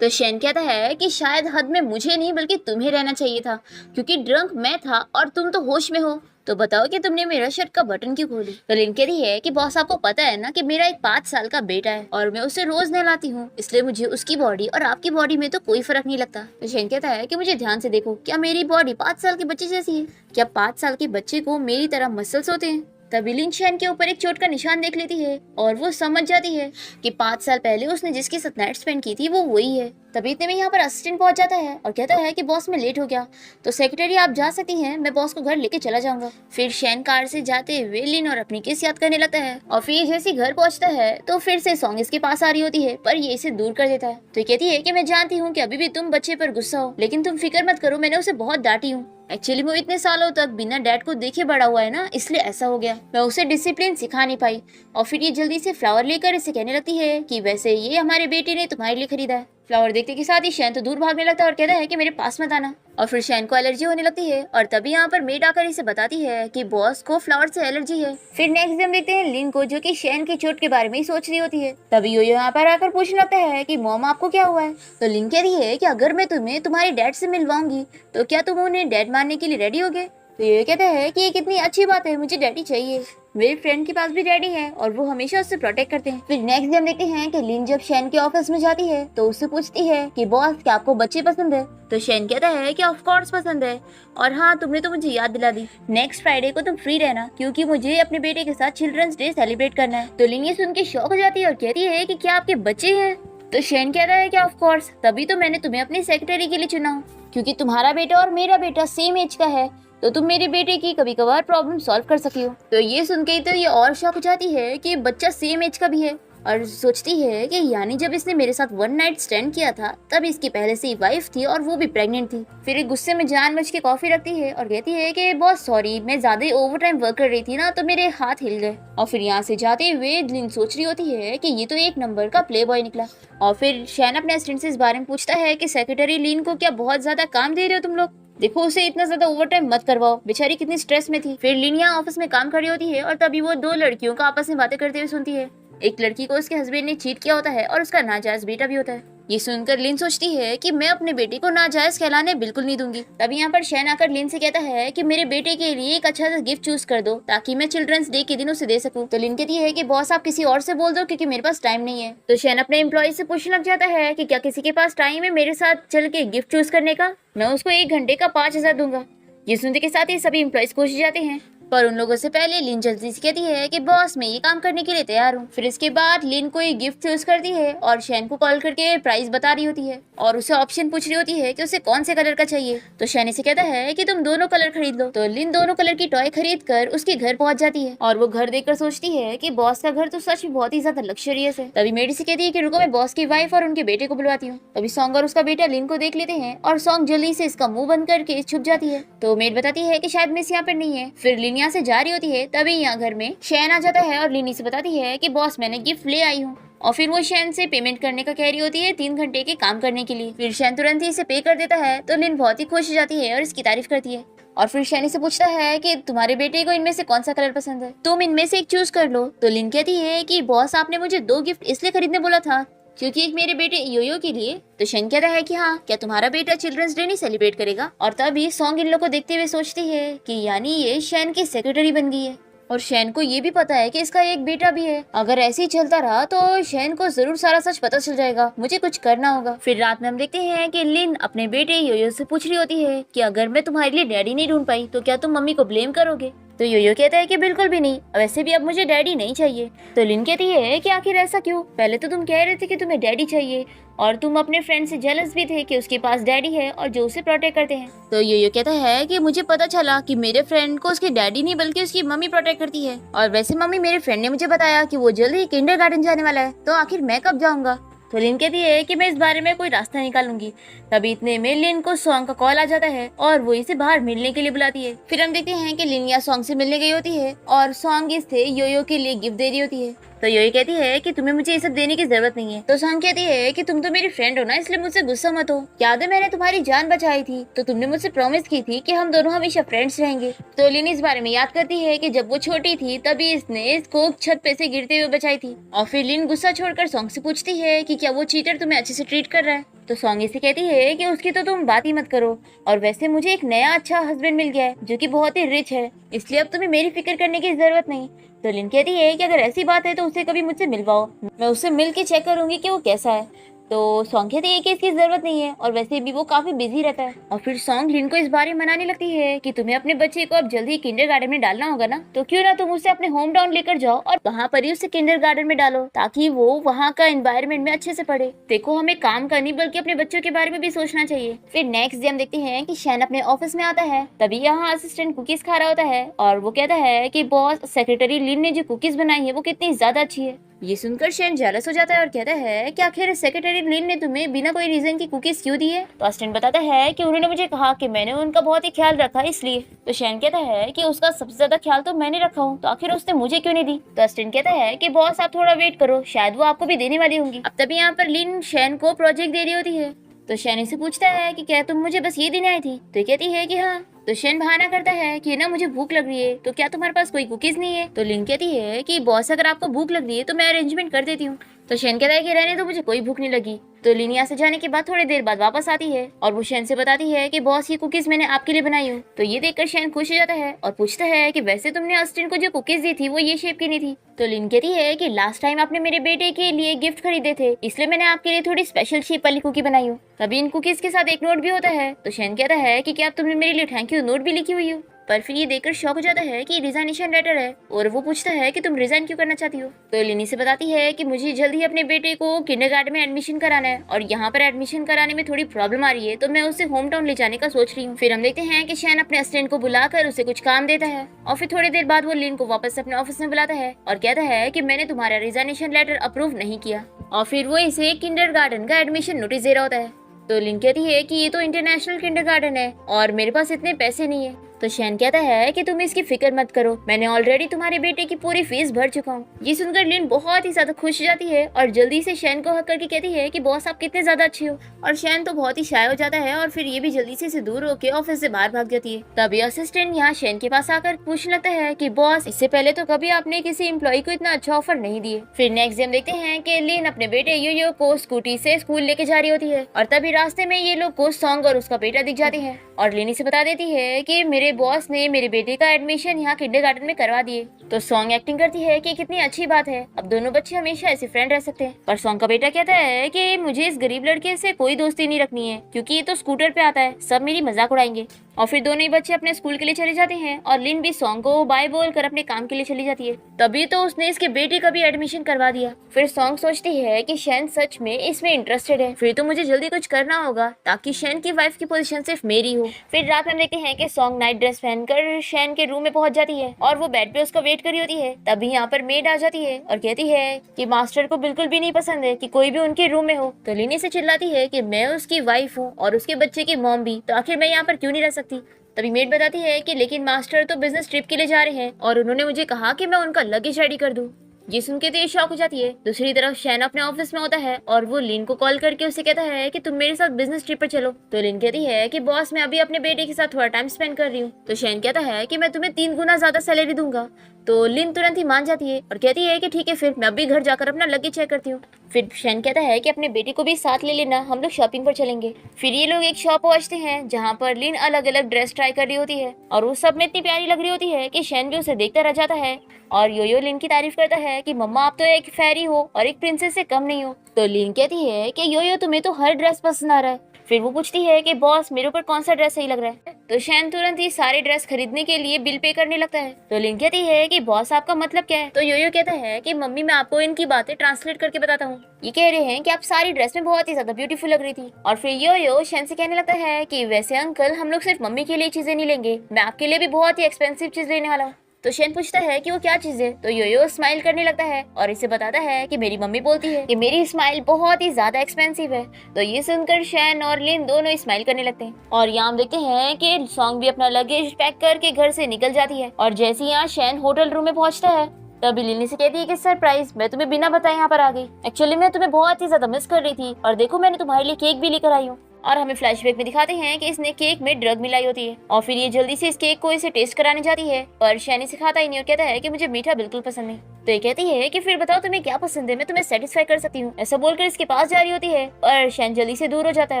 तो शैन कहता है कि शायद हद में मुझे नहीं बल्कि तुम्हें रहना चाहिए था, क्योंकि ड्रंक मैं था और तुम तो होश में हो। तो बताओ कि तुमने मेरा शर्ट का बटन क्यों खोली? तो लिन कहती है कि बॉस, आपको पता है ना कि मेरा एक 5 साल का बेटा है और मैं उसे रोज नहलाती हूँ, इसलिए मुझे उसकी बॉडी और आपकी बॉडी में तो कोई फर्क नहीं लगता। तो शैन कहता है कि मुझे ध्यान से देखो, क्या मेरी बॉडी 5 साल के बच्चे जैसी है? क्या 5 साल के बच्चे को मेरी तरह मसल्स होते हैं? तभी लिन शैन के ऊपर एक चोट का निशान देख लेती है और वो समझ जाती है कि 5 साल पहले उसने जिसके साथ नाइट स्पेंड की थी वो वही है। तभी इतने में यहाँ पर असिस्टेंट पहुंच जाता है और कहता है कि बॉस मैं लेट हो गया, तो सेक्रेटरी आप जा सकती हैं, मैं बॉस को घर लेके चला जाऊंगा। फिर शैन कार से जाते हुए लिन और अपनी किस याद करने लगता है और फिर जैसे घर पहुंचता है तो फिर से सॉन्ग इसके पास आ रही होती है, पर ये इसे दूर कर देता है। तो ये कहती है कि मैं जानती हूँ कि अभी भी तुम बच्चे पर गुस्सा हो, लेकिन तुम फिक्र मत करो, मैंने उसे बहुत डांटी हूँ। एक्चुअली वो इतने सालों तक बिना डैड को देखे बड़ा हुआ है ना, इसलिए ऐसा हो गया, मैं उसे डिसिप्लिन सिखा नहीं पाई। और फिर ये जल्दी से फ्लावर लेकर इसे कहने लगती है कि वैसे ये हमारे बेटे ने तुम्हारे लिए खरीदा है। फ्लावर देखते के साथ ही शैन तो दूर भागने लगता है और कहता है कि मेरे पास मत आना। और फिर शैन को एलर्जी होने लगती है और तभी यहाँ पर मेड आकर इसे बताती है कि बॉस को फ्लावर से एलर्जी है। फिर नेक्स्ट हम देखते हैं लिन को, जो कि शैन की चोट के बारे में ही सोच रही होती है। तभी यो यहाँ पर आकर पूछने लगता है कि मॉम आपको क्या हुआ है? तो लिन कह रही है कि अगर मैं तुम्हें तुम्हारे डैड से मिलवाऊंगी तो क्या तुम उन्हें डैड मानने के लिए रेडी होगे? तो ये कहता है कि ये कितनी अच्छी बात है, मुझे डैडी चाहिए, मेरे फ्रेंड के पास भी डैडी है और वो हमेशा उससे प्रोटेक्ट करते हैं। फिर नेक्स्ट डे हम देखते हैं कि लिन जब शैन के ऑफिस में जाती है तो उससे पूछती है कि बॉस क्या आपको बच्चे पसंद है? तो शैन कहता है कि ऑफ कोर्स पसंद है, और हाँ तुमने तो मुझे याद दिला दी, नेक्स्ट फ्राइडे को तुम फ्री रहना क्योंकि मुझे अपने बेटे के साथ चिल्ड्रंस डे सेलिब्रेट करना है। तो लिन ये सुन के शॉक हो जाती है और कहती है कि क्या आपके बच्चे हैं? तो शैन कह रहा है कि ऑफ कोर्स, तभी तो मैंने तुम्हें अपनी सेक्रेटरी के लिए चुना हूँ, क्योंकि तुम्हारा बेटा और मेरा बेटा सेम एज का है, तो तुम मेरे बेटे की कभी कभार प्रॉब्लम सॉल्व कर सकी हो। तो ये सुन के तो ये और शॉक हो जाती है कि बच्चा सेम एज का भी है, और सोचती है कि यानी जब इसने मेरे साथ वन नाइट स्टैंड किया था तब इसकी पहले से ही वाइफ थी और वो भी प्रेग्नेंट थी। फिर एक गुस्से में जानबूझ के कॉफी रखती है और कहती है कि बहुत सॉरी, मैं ज्यादा ही ओवर टाइम वर्क कर रही थी ना, तो मेरे हाथ हिल गए। और फिर यहाँ से जाते हुए लिन सोच रही होती है कि ये तो एक नंबर का प्ले बॉय निकला। और फिर शैन अपने असिस्टेंट से इस बारे में पूछता है कि सेक्रेटरी लिन को क्या बहुत ज्यादा काम दे रहे हो तुम लोग? देखो उसे इतना ज्यादा ओवर टाइम मत करवाओ, बेचारी कितनी स्ट्रेस में थी। फिर लिन यहाँ ऑफिस में काम कर रही होती है और तभी वो दो लड़कियों का आपस में बातें करते हुए सुनती है। एक लड़की को उसके हस्बैंड ने चीट किया होता है और उसका नाजायज बेटा भी होता है। ये सुनकर लिन सोचती है कि मैं अपने बेटे को नाजायज कहलाने बिल्कुल नहीं दूंगी। तभी यहाँ पर शैन आकर लिन से कहता है कि मेरे बेटे के लिए एक अच्छा सा गिफ्ट चूज कर दो ताकि मैं चिल्ड्रंस डे के दिन उसे दे सकूं। तो लिन कहती है कि बॉस आप किसी और से बोल दो क्योंकि मेरे पास टाइम नहीं है। तो शैन अपने एम्प्लॉय से पूछने लग जाता है कि क्या किसी के पास टाइम है मेरे साथ चल के गिफ्ट चूज करने का, मैं उसको 1 घंटे का 5,000 दूंगा। ये सुनते के साथ ही सभी एम्प्लॉयज खुश हो जाते हैं, पर उन लोगों से पहले लिन जल्दी से कहती है कि बॉस मैं ये काम करने के लिए तैयार हूँ। फिर इसके बाद लिन को एक गिफ्ट चूज करती है और शैन को कॉल करके प्राइस बता रही होती है और उसे ऑप्शन पूछ रही होती है कि उसे कौन से कलर का चाहिए। तो शैन से कहता है कि तुम दोनों कलर खरीद लो। तो लिन दोनों कलर की टॉय खरीद कर उसके घर पहुंच जाती है और वो घर देखकर सोचती है कि बॉस का घर तो सच में बहुत ही ज्यादा लग्जरियस है। तभी मेडी से कहती है कि रुको मैं बॉस की वाइफ और उनके बेटे को बुलवाती हूँ। तभी सॉन्ग और उसका बेटा लिन को देख लेते हैं और सॉन्ग जल्दी से इसका मुंह बंद करके छुप जाती है। तो मेड बताती है कि शायद मिस यहाँ पर नहीं है। फिर लिन यहाँ से जा रही होती है, तभी यहाँ घर में शैन आ जाता है और लिनी से बताती है कि बॉस मैंने गिफ्ट ले आई हूँ। और फिर वो शैन से पेमेंट करने का कह रही होती है 3 घंटे के काम करने के लिए। फिर शैन तुरंत ही इसे पे कर देता है तो लिन बहुत ही खुश हो जाती है और इसकी तारीफ करती है। और फिर शैनी से पूछता है कि तुम्हारे बेटे को इनमें से कौन सा कलर पसंद है, तुम इनमें से एक चूज कर लो। तो लिन कहती है कि बॉस आपने मुझे 2 गिफ्ट इसलिए खरीदने बोला था क्योंकि एक मेरे बेटे योयो के लिए। तो शैन कहता है कि हाँ, क्या तुम्हारा बेटा चिल्ड्रंस डे नहीं सेलिब्रेट करेगा? और तभी सॉन्ग इन लोग को देखते हुए सोचती है कि यानी ये शैन की सेक्रेटरी बन गई है और शैन को ये भी पता है कि इसका एक बेटा भी है। अगर ऐसे ही चलता रहा तो शैन को जरूर सारा सच पता चल जाएगा, मुझे कुछ करना होगा। फिर रात में हम देखते हैं कि लिन अपने बेटे योयो से पूछ रही होती है कि अगर मैं तुम्हारे लिए डैडी नहीं ढूंढ पाई तो क्या तुम मम्मी को ब्लेम करोगे? तो योयो कहता है कि बिल्कुल भी नहीं, वैसे भी अब मुझे डैडी नहीं चाहिए। तो लिन कहती है कि आखिर ऐसा क्यों? पहले तो तुम कह रहे थे कि तुम्हें डैडी चाहिए और तुम अपने फ्रेंड से जेलस भी थे कि उसके पास डैडी है और जो उसे प्रोटेक्ट करते हैं। तो योयो कहता है कि मुझे पता चला कि मेरे फ्रेंड को उसकी डैडी नहीं बल्कि उसकी मम्मी प्रोटेक्ट करती है, और वैसे मम्मी मेरे फ्रेंड ने मुझे बताया कि वो जल्द ही किंडरगार्टन जाने वाला है, तो आखिर मैं कब जाऊंगा? तो लिन कहती है कि मैं इस बारे में कोई रास्ता निकालूंगी। तभी इतने में लिन को सॉन्ग का कॉल आ जाता है और वो इसे बाहर मिलने के लिए बुलाती है। फिर हम देखते हैं कि लिन या सॉन्ग से मिलने गई होती है और सॉन्ग इससे योयो के लिए गिफ्ट दे रही होती है। तो योयो कहती है कि तुम्हें मुझे ये सब देने की जरूरत नहीं है। तो सॉन्ग कहती है कि तुम तो मेरी फ्रेंड हो ना, इसलिए मुझसे गुस्सा मत हो। याद है मैंने तुम्हारी जान बचाई थी तो तुमने मुझसे प्रॉमिस की थी कि हम दोनों हमेशा फ्रेंड्स रहेंगे। तो लिन इस बारे में याद करती है कि जब वो छोटी थी तभी इसने इसको छत पे से गिरते हुए बचाई थी। और फिर लिन गुस्सा छोड़कर सॉन्ग से पूछती है कि क्या वो चीटर तुम्हें अच्छे से ट्रीट कर रहा है? तो सॉन्ग इसे कहती है कि उसकी तो तुम बात ही मत करो, और वैसे मुझे एक नया अच्छा हस्बैंड मिल गया है जो कि बहुत ही रिच है, इसलिए अब तुम्हें मेरी फिक्र करने की जरूरत नहीं। तो लिन कहती है कि अगर ऐसी बात है तो उसे कभी मुझसे मिलवाओ, मैं उससे मिल के चेक करूंगी कि वो कैसा है। तो सॉन्ग कहती है कि इसकी जरूरत नहीं है और वैसे भी वो काफी बिजी रहता है। और फिर सॉन्ग लिन को इस बारे में मनाने लगती है कि तुम्हें अपने बच्चे को अब जल्दी किंडरगार्टन में डालना होगा ना, तो क्यों ना तुम उसे अपने होम टाउन लेकर जाओ और वहाँ पर ही उसे किंडरगार्टन में डालो ताकि वो वहाँ का एनवायरनमेंट में अच्छे से पढ़े। देखो हमें काम का नहीं बल्कि अपने बच्चों के बारे में भी सोचना चाहिए। फिर नेक्स्ट डे हम देखते हैं कि शैन अपने ऑफिस में आता है, तभी यहाँ असिस्टेंट कुकीज खा रहा होता है और वो कहता है कि बॉस सेक्रेटरी लिन ने जो कुकीज बनाई है वो कितनी ज्यादा अच्छी है। ये सुनकर शैन जेलस हो जाता है और कहता है कि आखिर सेक्रेटरी लिन ने तुम्हें बिना कोई रीजन की कुकीज क्यों दी है? तो असिस्टेंट बताता है कि उन्होंने मुझे कहा कि मैंने उनका बहुत ही ख्याल रखा इसलिए। तो शैन कहता है कि उसका सबसे ज्यादा ख्याल तो मैंने रखा हूँ, तो आखिर उसने मुझे क्यों नहीं दी? तो असिस्टेंट कहता है कि बॉस आप थोड़ा वेट करो, शायद वो आपको भी देने वाली होंगी। अब तभी यहाँ पर लिन शैन को प्रोजेक्ट दे रही होती है। तो शैन से पूछता है कि क्या तुम मुझे बस ये देने आई थी? तो कहती है कि हाँ। तो शैन बहाना करता है कि ना मुझे भूख लग रही है, तो क्या तुम्हारे पास कोई कुकीज नहीं है? तो लिन कहती है कि बॉस अगर आपको भूख लग रही है तो मैं अरेंजमेंट कर देती हूँ। तो शैन कहता है कि रहने दो, मुझे कोई भूख नहीं लगी। तो लिन यहाँ से जाने के बाद थोड़ी देर बाद वापस आती है और वो शैन से बताती है कि बॉस ये कुकीज मैंने आपके लिए बनाई हूँ। तो ये देखकर शैन खुश हो जाता है और पूछता है कि वैसे तुमने असिस्टेंट को जो कुकीज दी थी वो ये शेप की नहीं थी। तो लिन कहती है कि लास्ट टाइम आपने मेरे बेटे के लिए गिफ्ट खरीदे थे, इसलिए मैंने आपके लिए थोड़ी स्पेशल शेप वाली कुकी बनाई हूँ। तभी इन कुकीज के साथ एक नोट भी होता है। तो शैन कहता है कि क्या तुमने मेरे लिए थैंक यू नोट भी लिखी हुई हो? पर फिर ये देखकर शॉक हो जाता है कि रिजाइनेशन लेटर है और वो पूछता है कि तुम रिजाइन क्यों करना चाहती हो। तो लिन से बताती है कि मुझे जल्दी अपने बेटे को किंडरगार्टन में एडमिशन कराना है और यहाँ पर एडमिशन कराने में थोड़ी प्रॉब्लम आ रही है, तो मैं उसे होम टाउन ले जाने का सोच रही हूँ। फिर हम देखते हैं कि शैन अपने असिस्टेंट को बुलाकर उसे कुछ काम देता है और फिर थोड़ी देर बाद वो लिन को वापस अपने ऑफिस में बुलाता है और कहता है कि मैंने तुम्हारा रिजाइनेशन लेटर अप्रूव नहीं किया, और फिर वो इसे किंडरगार्टन का एडमिशन नोटिस दे रहा होता है। तो लिन कहती है कि ये तो इंटरनेशनल किंडरगार्टन है और मेरे पास इतने पैसे नहीं है। तो शैन कहता है कि तुम इसकी फिक्र मत करो, मैंने ऑलरेडी तुम्हारे बेटे की पूरी फीस भर चुका हूँ। ये सुनकर लिन बहुत ही ज्यादा खुश हो जाती है और जल्दी से शैन को हक करके कहती है कि बॉस आप कितने ज्यादा अच्छे हो। और शैन तो बहुत ही शाय हो जाता है और फिर ये भी जल्दी से दूर होकर ऑफिस से बाहर भाग जाती है। तभी असिस्टेंट यहाँ शैन के पास आकर पूछने लगता है कि बॉस, इससे पहले तो कभी आपने किसी एम्प्लॉय को इतना अच्छा ऑफर नहीं दिए। फिर नेक्स्ट हम देखते हैं कि लिन अपने बेटे योयो को स्कूटी से स्कूल लेके जा रही होती है और तभी रास्ते में ये लोग को सॉन्ग और उसका बेटा दिख जाते हैं और लिन से बता देती है कि मेरे बॉस ने मेरे बेटे का एडमिशन यहाँ किंडरगार्टन में करवा दिए। तो सॉन्ग एक्टिंग करती है कि कितनी अच्छी बात है, अब दोनों बच्चे हमेशा ऐसे फ्रेंड रह सकते हैं। पर सॉन्ग का बेटा कहता है कि मुझे इस गरीब लड़के से कोई दोस्ती नहीं रखनी है क्योंकि ये तो स्कूटर पे आता है, सब मेरी मजाक उड़ाएंगे। और फिर दोनों ही बच्चे अपने स्कूल के लिए चले जाते हैं और लिन भी सॉन्ग को बाय बोल कर अपने काम के लिए चली जाती है। तभी तो उसने इसके बेटे का भी एडमिशन करवा दिया। फिर सॉन्ग सोचती है कि शैन सच में इसमें इंटरेस्टेड है, फिर तो मुझे जल्दी कुछ करना होगा ताकि शैन की वाइफ की पोजीशन सिर्फ मेरी हो। फिर रात में देखते हैं कि सॉन्ग नाइट ड्रेस पहनकर शैन के रूम में पहुंच जाती है और वो बेड पे उसका वेट कर रही होती है। तभी यहाँ पर मेड आ जाती है और कहती है कि मास्टर को बिल्कुल भी नहीं पसंद है कि कोई भी उनके रूम में हो। तो लिनी से चिल्लाती है कि मैं उसकी वाइफ हूँ और उसके बच्चे की मॉम भी, तो आखिर मैं यहाँ पर क्यों नहीं रह सकती। तभी मेड बताती है कि लेकिन मास्टर तो बिजनेस ट्रिप के लिए जा रहे हैं और उन्होंने मुझे कहा कि मैं उनका लगेज रेडी कर दूं। ये सुन के तो ये शॉक हो जाती है। दूसरी तरफ शैन अपने ऑफिस में होता है और वो लिन को कॉल करके उसे कहता है कि तुम मेरे साथ बिजनेस ट्रिप पर चलो। तो लिन कहती है कि बॉस मैं अभी अपने बेटे के साथ थोड़ा टाइम स्पेंड कर रही हूँ। तो शैन कहता है कि मैं तुम्हें 3 गुना ज्यादा सैलरी दूंगा। तो लिन तुरंत ही मान जाती है और कहती है कि ठीक है, फिर मैं अभी घर जाकर अपना लगेज चेक करती हूँ। फिर शैन कहता है कि अपने बेटे को भी साथ ले लेना, हम लोग शॉपिंग पर चलेंगे। फिर ये लोग एक शॉप पहुंचते हैं जहाँ पर लिन अलग अलग ड्रेस ट्राई कर रही होती है और वो सब में इतनी प्यारी लग रही होती है कि शैन भी उसे देखता रह जाता है और योयो लिन की तारीफ करता है कि मम्मा आप तो एक फेरी हो और एक प्रिंसेस से कम नहीं हो। तो लिन कहती है कि योयो तुम्हें तो हर ड्रेस पसंद आ रहा है। फिर वो पूछती है कि बॉस मेरे ऊपर कौन सा ड्रेस सही लग रहा है। तो शैन तुरंत ही सारे ड्रेस खरीदने के लिए बिल पे करने लगता है। तो लिन कहती है कि बॉस आपका मतलब क्या है। तो योयो कहता है कि मम्मी मैं आपको इनकी बातें ट्रांसलेट करके बताता हूँ। ये कह रहे हैं कि आप सारी ड्रेस में बहुत ही ज्यादा ब्यूटीफुल लग रही थी। और फिर योयो शैन से कहने लगता है कि वैसे अंकल हम लोग सिर्फ मम्मी के लिए चीजें नहीं लेंगे, मैं आपके लिए भी बहुत ही एक्सपेंसिव चीज लेने वाला हूँ। तो शैन पूछता है कि वो क्या चीज है। तो योयो स्माइल करने लगता है और इसे बताता है कि मेरी मम्मी बोलती है कि मेरी स्माइल बहुत ही ज्यादा एक्सपेंसिव है। तो ये सुनकर शैन और लिन दोनों स्माइल करने लगते हैं और यहाँ हम देखते हैं कि सॉन्ग भी अपना लगेज पैक करके घर से निकल जाती है। और जैसे ही यहाँ शैन होटल रूम में पहुंचता है तभी लिली से कहती है कि सरप्राइज, मैं तुम्हें बिना बताए यहाँ पर आ गई। एक्चुअली मैं तुम्हें बहुत ही ज्यादा मिस कर रही थी और देखो मैंने तुम्हारे लिए केक भी लेकर आई हूँ। और हमें फ्लैशबैक में दिखाते हैं कि इसने केक में ड्रग मिलाई होती है और फिर ये जल्दी से इस केक को इसे टेस्ट कराने जाती है पर शैन इसे खाता ही नहीं और कहता है कि मुझे मीठा बिल्कुल पसंद नहीं। तो ये कहती है कि फिर बताओ तुम्हें क्या पसंद है, मैं तुम्हें सेटिस्फाई कर सकती हूँ। ऐसा बोलकर इसके पास जा रही होती है और शैन जल्दी से दूर हो जाता है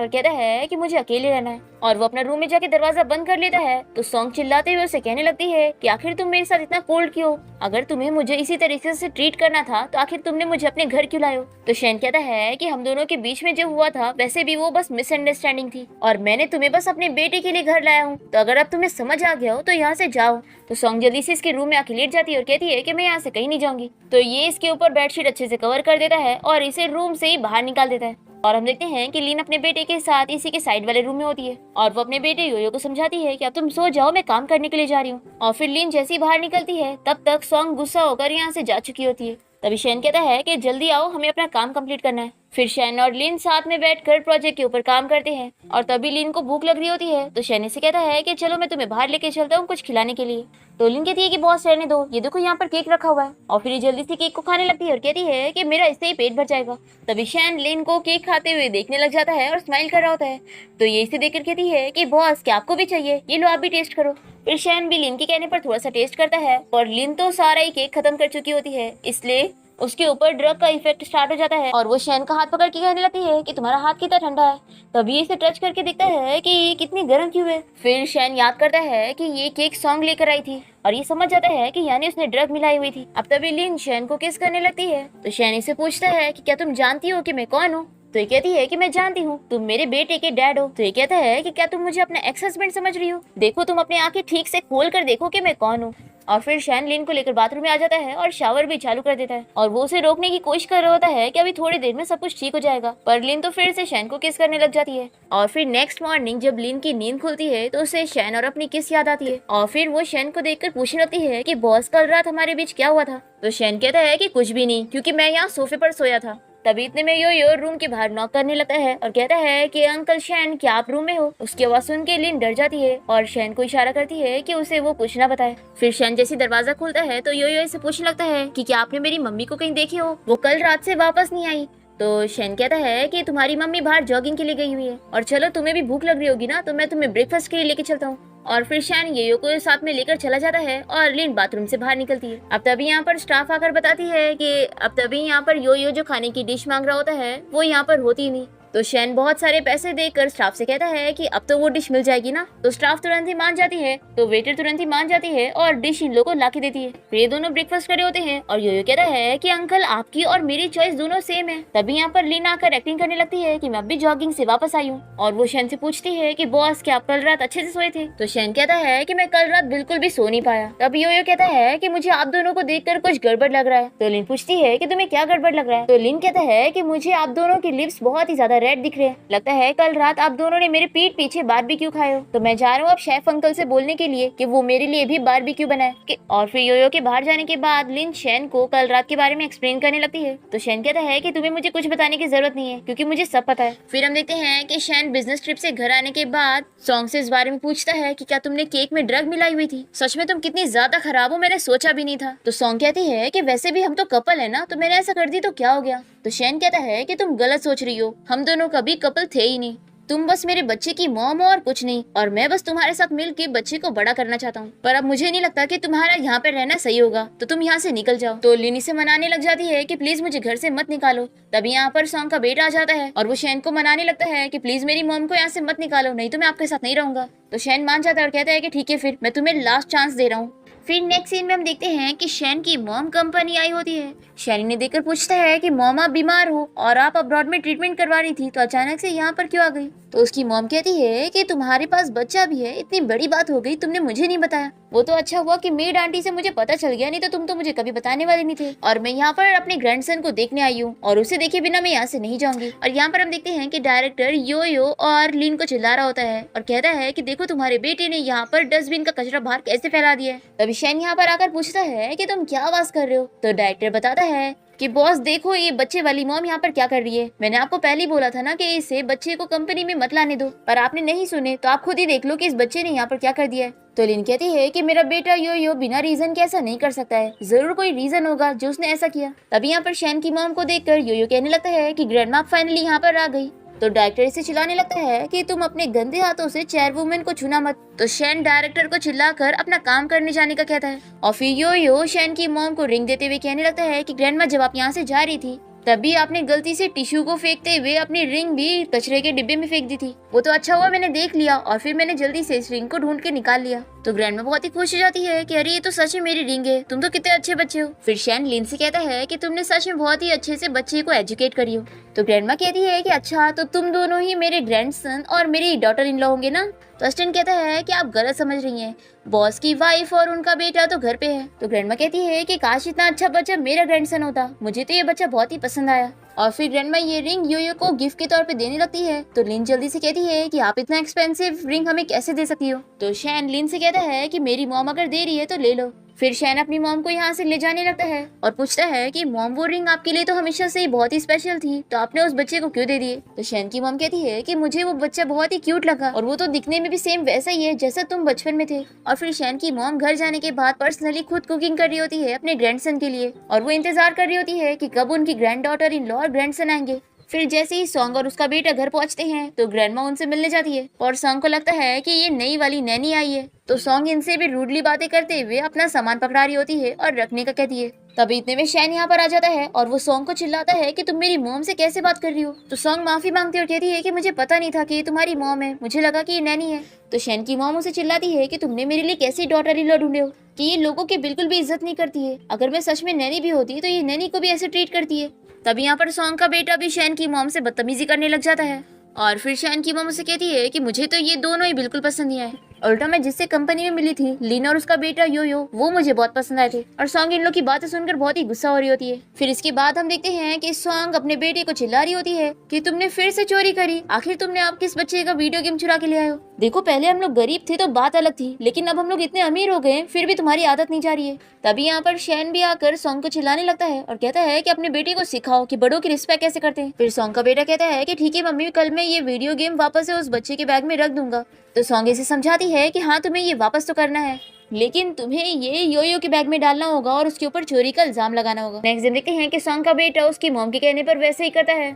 और कहता है कि मुझे अकेले रहना है और वो अपना रूम में जाके दरवाजा बंद कर लेता है। तो सॉन्ग चिल्लाते हुए उसे कहने लगती है कि आखिर तुम मेरे साथ इतना कोल्ड क्यों, अगर तुम्हें मुझे इसी तरीके से ट्रीट करना था तो आखिर तुमने मुझे अपने घर क्यों लाए हो। तो शैन कहता है कि हम दोनों के बीच में जो हुआ था वैसे भी वो बस मिसअंडरस्टैंडिंग थी और मैंने तुम्हें बस अपने बेटे के लिए घर लाया हूँ, तो अगर अब तुम्हें समझ आ गया हो तो यहाँ से जाओ। तो सॉन्ग जल्दी से इसके रूम में आके लेट जाती है और कहती है कि मैं यहाँ से कहीं नहीं जाऊंगी। तो ये इसके ऊपर बेडशीट अच्छे से कवर कर देता है और इसे रूम से ही बाहर निकाल देता है। और हम देखते हैं कि लीन अपने बेटे के साथ इसी के साइड वाले रूम में होती है और वो अपने बेटे योयो को समझाती है कि अब तुम सो जाओ, मैं काम करने के लिए जा रही हूँ। और फिर लीन जैसे ही बाहर निकलती है तब तक सॉन्ग गुस्सा होकर यहाँ से जा चुकी होती है। तभी शैन कहता है कि जल्दी आओ, हमें अपना काम कंप्लीट करना है। फिर शैन और लिन साथ में बैठकर प्रोजेक्ट के ऊपर काम करते हैं और तभी लिन को भूख लग रही होती है। तो शैन से कहता है कि चलो मैं तुम्हें बाहर लेके चलता हूँ कुछ खिलाने के लिए। तो लिन कहती है कि बॉस रहने दो, ये देखो यहाँ पर केक रखा हुआ है। और फिर ये जल्दी से केक को खाने लगती है और कहती है कि मेरा इससे ही पेट भर जाएगा। तभी शैन लिन को केक खाते हुए देखने लग जाता है और स्माइल कर रहा होता है। तो ये इसे देखकर कहती है कि बॉस क्या आपको भी चाहिए, ये लो आप भी टेस्ट करो। फिर शैन भी लिन के कहने पर थोड़ा सा टेस्ट करता है और लिन तो सारा ही केक खत्म कर चुकी होती है, इसलिए उसके ऊपर ड्रग का इफेक्ट स्टार्ट हो जाता है और वो शैन का हाथ पकड़ के कहने लगती है कि तुम्हारा हाथ कितना ठंडा है। तभी इसे टच करके दिखता है कि ये कितनी गर्म क्यों है। फिर शैन याद करता है कि ये केक सॉन्ग लेकर आई थी और ये समझ जाता है कि यानी उसने ड्रग मिलाई हुई थी। अब तभी लिन शैन को किस करने लगती है। तो शैन इसे पूछता है कि क्या तुम जानती हो कि मैं कौन हूँ। तो ये कहती है कि मैं जानती हूँ तुम मेरे बेटे के डैड हो। तो ये कहता है कि क्या तुम मुझे अपना एक्स हस्बैंड समझ रही हो, देखो तुम अपनी आंखें ठीक से खोल कर देखो कि मैं कौन हूँ। और फिर शैन लिन को लेकर बाथरूम में आ जाता है और शावर भी चालू कर देता है और वो उसे रोकने की कोशिश कर रहा होता है कि अभी थोड़ी देर में सब कुछ ठीक हो जाएगा, पर लिन तो फिर से शैन को किस करने लग जाती है। और फिर नेक्स्ट मॉर्निंग जब लिन की नींद खुलती है तो उसे शैन और अपनी किस याद आती है और फिर वो शैन को देखकर पूछने लगती है कि बॉस कल रात हमारे बीच क्या हुआ था। तो शैन कहता है कि कुछ भी नहीं, क्योंकि मैं यहाँ सोफे पर सोया था। तभी इतने में यो रूम के बाहर नॉक करने लगता है और कहता है कि अंकल शैन क्या आप रूम में हो। उसकी आवाज सुन के लिन डर जाती है और शैन को इशारा करती है कि उसे वो कुछ ना बताए। फिर शैन जैसे दरवाजा खोलता है तो यो इसे पूछने लगता है कि क्या आपने मेरी मम्मी को कहीं देखी हो, वो कल रात से वापस नहीं आई। तो शैन कहता है कि तुम्हारी मम्मी बाहर जॉगिंग के लिए गई हुई है और चलो तुम्हें भी भूख लग रही होगी ना, तो मैं तुम्हें ब्रेकफास्ट के लिए लेके चलता हूँ। और फिर शैन यो को साथ में लेकर चला जाता है और लिन बाथरूम से बाहर निकलती है। अब तभी यहाँ पर स्टाफ आकर बताती है कि अब तभी यहाँ पर यो जो खाने की डिश मांग रहा होता है वो यहाँ पर होती ही नहीं। तो शैन बहुत सारे पैसे देकर स्टाफ से कहता है कि अब तो वो डिश मिल जाएगी ना। तो स्टाफ तुरंत ही मान जाती है, तो वेटर तुरंत ही मान जाती है और डिश इन लोगों को ला के देती है। फिर ये दोनों ब्रेकफास्ट करे होते हैं और यो कहता है कि अंकल आपकी और मेरी चॉइस दोनों सेम है। तभी यहाँ पर लिन आकर एक्टिंग करने लगती है कि मैं अभी जॉगिंग से वापस आई हूँ और वो शैन से पूछती है कि बॉस क्या आप कल रात अच्छे से सोए थे। तो शैन कहता है कि मैं कल रात बिल्कुल भी सो नहीं पाया। तब यो कहता है कि मुझे आप दोनों को देखकर कुछ गड़बड़ लग रहा है। तो लिन पूछती है कि तुम्हें क्या गड़बड़ लग रहा है। तो लिन कहता है कि मुझे आप दोनों की लिप्स बहुत ही ज्यादा रेड दिख रहे हैं, लगता है कल रात आप दोनों ने मेरे पीठ पीछे बारबेक्यू खाए हो। तो मैं जा रहा हूँ अब शेफ अंकल से बोलने के लिए कि वो मेरे लिए भी बारबेक्यू बनाए। और फिर यो के बाहर जाने के बाद लिन शैन को कल रात के बारे में एक्सप्लेन करने लगती है। तो शैन कहता है कि तुम्हें मुझे कुछ बताने की जरूरत नहीं है क्योंकि मुझे सब पता है। फिर हम देखते हैं कि शैन बिजनेस ट्रिप से घर आने के बाद सॉन्ग से इस बारे में पूछता है कि क्या तुमने केक में ड्रग मिलाई हुई थी, सच में तुम कितनी ज्यादा खराब हो, मैंने सोचा भी नहीं था। तो सॉन्ग कहती है कि वैसे भी हम तो कपल है ना, तो मैंने ऐसा कर दी तो क्या हो गया। तो शैन कहता है कि तुम गलत सोच रही हो, हम दोनों कभी कपल थे ही नहीं, तुम बस मेरे बच्चे की मॉम हो और कुछ नहीं, और मैं बस तुम्हारे साथ मिलकर बच्चे को बड़ा करना चाहता हूँ। पर अब मुझे नहीं लगता कि तुम्हारा यहाँ पे रहना सही होगा, तो तुम यहाँ से निकल जाओ। तो लिनी से मनाने लग जाती है कि प्लीज मुझे घर से मत निकालो। तभी यहाँ पर सॉन्ग का बेटा आ जाता है और वो शैन को मनाने लगता है कि प्लीज मेरी मॉम को यहाँ से मत निकालो, नहीं तो मैं आपके साथ नहीं रहूंगा। तो शैन मान जाता है और कहता है कि ठीक है, फिर मैं तुम्हें लास्ट चांस दे रहा हूँ। फिर नेक्स्ट सीन में हम देखते हैं कि शैन की मॉम कंपनी आई होती है। शैन इन्हें देखकर पूछता है कि मॉम आप बीमार हो और आप अब्रॉड में ट्रीटमेंट करवा रही थी, तो अचानक से यहाँ पर क्यों आ गई। तो उसकी मॉम कहती है कि तुम्हारे पास बच्चा भी है, इतनी बड़ी बात हो गई, तुमने मुझे नहीं बताया। वो तो अच्छा हुआ कि मेड आंटी से मुझे पता चल गया, नहीं तो तुम तो मुझे कभी बताने वाले नहीं थे। और मैं यहाँ पर अपने ग्रैंडसन को देखने आई हूँ और उसे देखे बिना मैं यहाँ से नहीं जाऊंगी। और यहाँ पर हम देखते हैं कि डायरेक्टर यो और लिन को चिल्ला रहा होता है और कहता है कि देखो तुम्हारे बेटे ने यहाँ पर डस्टबिन का कचरा बाहर कैसे फैला दिया है। तभी शैन यहाँ पर आकर पूछता है कि तुम क्या आवाज कर रहे हो। तो डायरेक्टर बताता है कि बॉस देखो ये बच्चे वाली मॉम यहाँ पर क्या कर रही है, मैंने आपको पहले ही बोला था ना कि इसे बच्चे को कंपनी में मत लाने दो, पर आपने नहीं सुने, तो आप खुद ही देख लो कि इस बच्चे ने यहाँ पर क्या कर दिया है। तो लिन कहती है कि मेरा बेटा यो बिना रीजन के ऐसा नहीं कर सकता है, जरूर कोई रीजन होगा जो उसने ऐसा किया। तभी यहाँ पर शैन की मॉम को देखकर यो कहने लगता है कि ग्रैंडमा फाइनली यहाँ पर आ गई। तो डायरेक्टर इसे चिल्लाने लगता है कि तुम अपने गंदे हाथों से चेयरवुमन को छूना मत। तो शैन डायरेक्टर को चिल्लाकर अपना काम करने जाने का कहता है और फिर यो शैन की मॉम को रिंग देते हुए कहने लगता है कि ग्रैंडमा जब आप यहाँ से जा रही थी तभी आपने गलती से टिश्यू को फेंकते हुए अपनी रिंग भी कचरे के डिब्बे में फेंक दी थी। वो तो अच्छा हुआ मैंने देख लिया और फिर मैंने जल्दी से इस रिंग को ढूंढ के निकाल लिया। तो ग्रैंडमा बहुत ही खुश हो जाती है कि अरे ये तो सच में मेरी रिंग है, तुम तो कितने अच्छे बच्चे हो। फिर शैन लिन से कहता है कि तुमने सच में बहुत ही अच्छे से बच्चे को एजुकेट करी हो। तो ग्रैंडमा कहती है कि अच्छा तो तुम दोनों ही मेरे ग्रैंडसन और मेरी डॉटर इन लॉ होंगे ना। तो अस्टन कहता है कि आप गलत समझ रही हैं, बॉस की वाइफ और उनका बेटा तो घर पे है। तो ग्रैंडमा कहती है कि काश इतना अच्छा बच्चा मेरा ग्रैंडसन होता, मुझे तो ये बच्चा बहुत ही पसंद आया। और फिर ग्रैंडमा ये रिंग यो को गिफ्ट के तौर पे देने लगती है। तो लिन जल्दी से कहती है कि आप इतना एक्सपेंसिव रिंग हमें कैसे दे सकती हो। तो शैन लिन से कहता है कि मेरी मॉम अगर दे रही है तो ले लो। फिर शैन अपनी मॉम को यहाँ से ले जाने लगता है और पूछता है कि मॉम वो रिंग आपके लिए तो हमेशा से ही बहुत ही स्पेशल थी, तो आपने उस बच्चे को क्यों दे दिए। तो शैन की मॉम कहती है कि मुझे वो बच्चा बहुत ही क्यूट लगा और वो तो दिखने में भी सेम वैसा ही है जैसा तुम बचपन में थे। और फिर शैन की मॉम घर जाने के बाद पर्सनली खुद कुकिंग कर रही होती है अपने ग्रैंडसन के लिए और वो इंतजार कर रही होती है कि कब उनकी ग्रैंड डॉटर इन लॉ और ग्रैंडसन आएंगे। फिर जैसे ही सॉन्ग और उसका बेटा घर पहुंचते हैं तो ग्रैंडमा उनसे मिलने जाती है और सॉन्ग को लगता है कि ये नई वाली नैनी आई है। तो सॉन्ग इनसे भी रूडली बातें करते हुए अपना सामान पकड़ा रही होती है और रखने का कहती है। तभी इतने में शैन यहाँ पर आ जाता है और वो सॉन्ग को चिल्लाता है कि तुम मेरी मॉम से कैसे बात कर रही हो। तो सॉन्ग माफी मांगती और कहती है कि मुझे पता नहीं था कि ये तुम्हारी मॉम है, मुझे लगा कि ये नैनी है। तो शैन की मॉम उसे चिल्लाती है कि तुमने मेरे लिए कैसी डॉटर इन लॉ ढूंढे हो कि ये लोगों की बिल्कुल भी इज्जत नहीं करती है, अगर मैं सच में नैनी भी होती तो ये नैनी को भी ऐसे ट्रीट करती है। तभी यहाँ पर सॉन्ग का बेटा भी शैन की मॉम से बदतमीजी करने लग जाता है और फिर शैन की मॉम उसे कहती है कि मुझे तो ये दोनों ही बिल्कुल पसंद नहीं आए। उल्टा मैं जिससे कंपनी में मिली थी, लिन और उसका बेटा योयो, वो मुझे बहुत पसंद आए थे। और सॉन्ग इन लोग की बातें सुनकर बहुत ही गुस्सा हो रही होती है। फिर इसके बाद हम देखते हैं कि सॉन्ग अपने बेटे को चिल्ला रही होती है कि तुमने फिर से चोरी करी, आखिर तुमने आप किस बच्चे का वीडियो गेम चुरा के ले आए हो? देखो पहले हम लोग गरीब थे तो बात अलग थी, लेकिन अब हम लोग इतने अमीर हो गए फिर भी तुम्हारी आदत नहीं जा रही है। तभी यहाँ पर शैन भी आकर सॉन्ग को चिल्लाने लगता है और कहता है कि अपने बेटे को सिखाओ कि बड़ों की रिस्पेक्ट कैसे करते हैं। फिर सॉन्ग का बेटा कहता है कि ठीक है मम्मी, कल मैं ये वीडियो गेम वापस से उस बच्चे के बैग में रख दूंगा। तो सॉन्ग इसे समझाती है कि हाँ तुम्हें ये वापस तो करना है, लेकिन तुम्हें ये योयो के बैग में डालना होगा और उसके ऊपर चोरी का इल्जाम लगाना होगा। नेक्स्ट दिन देखते हैं कि सॉन्ग का बेटा उसकी मॉम के कहने पर वैसे ही करता है।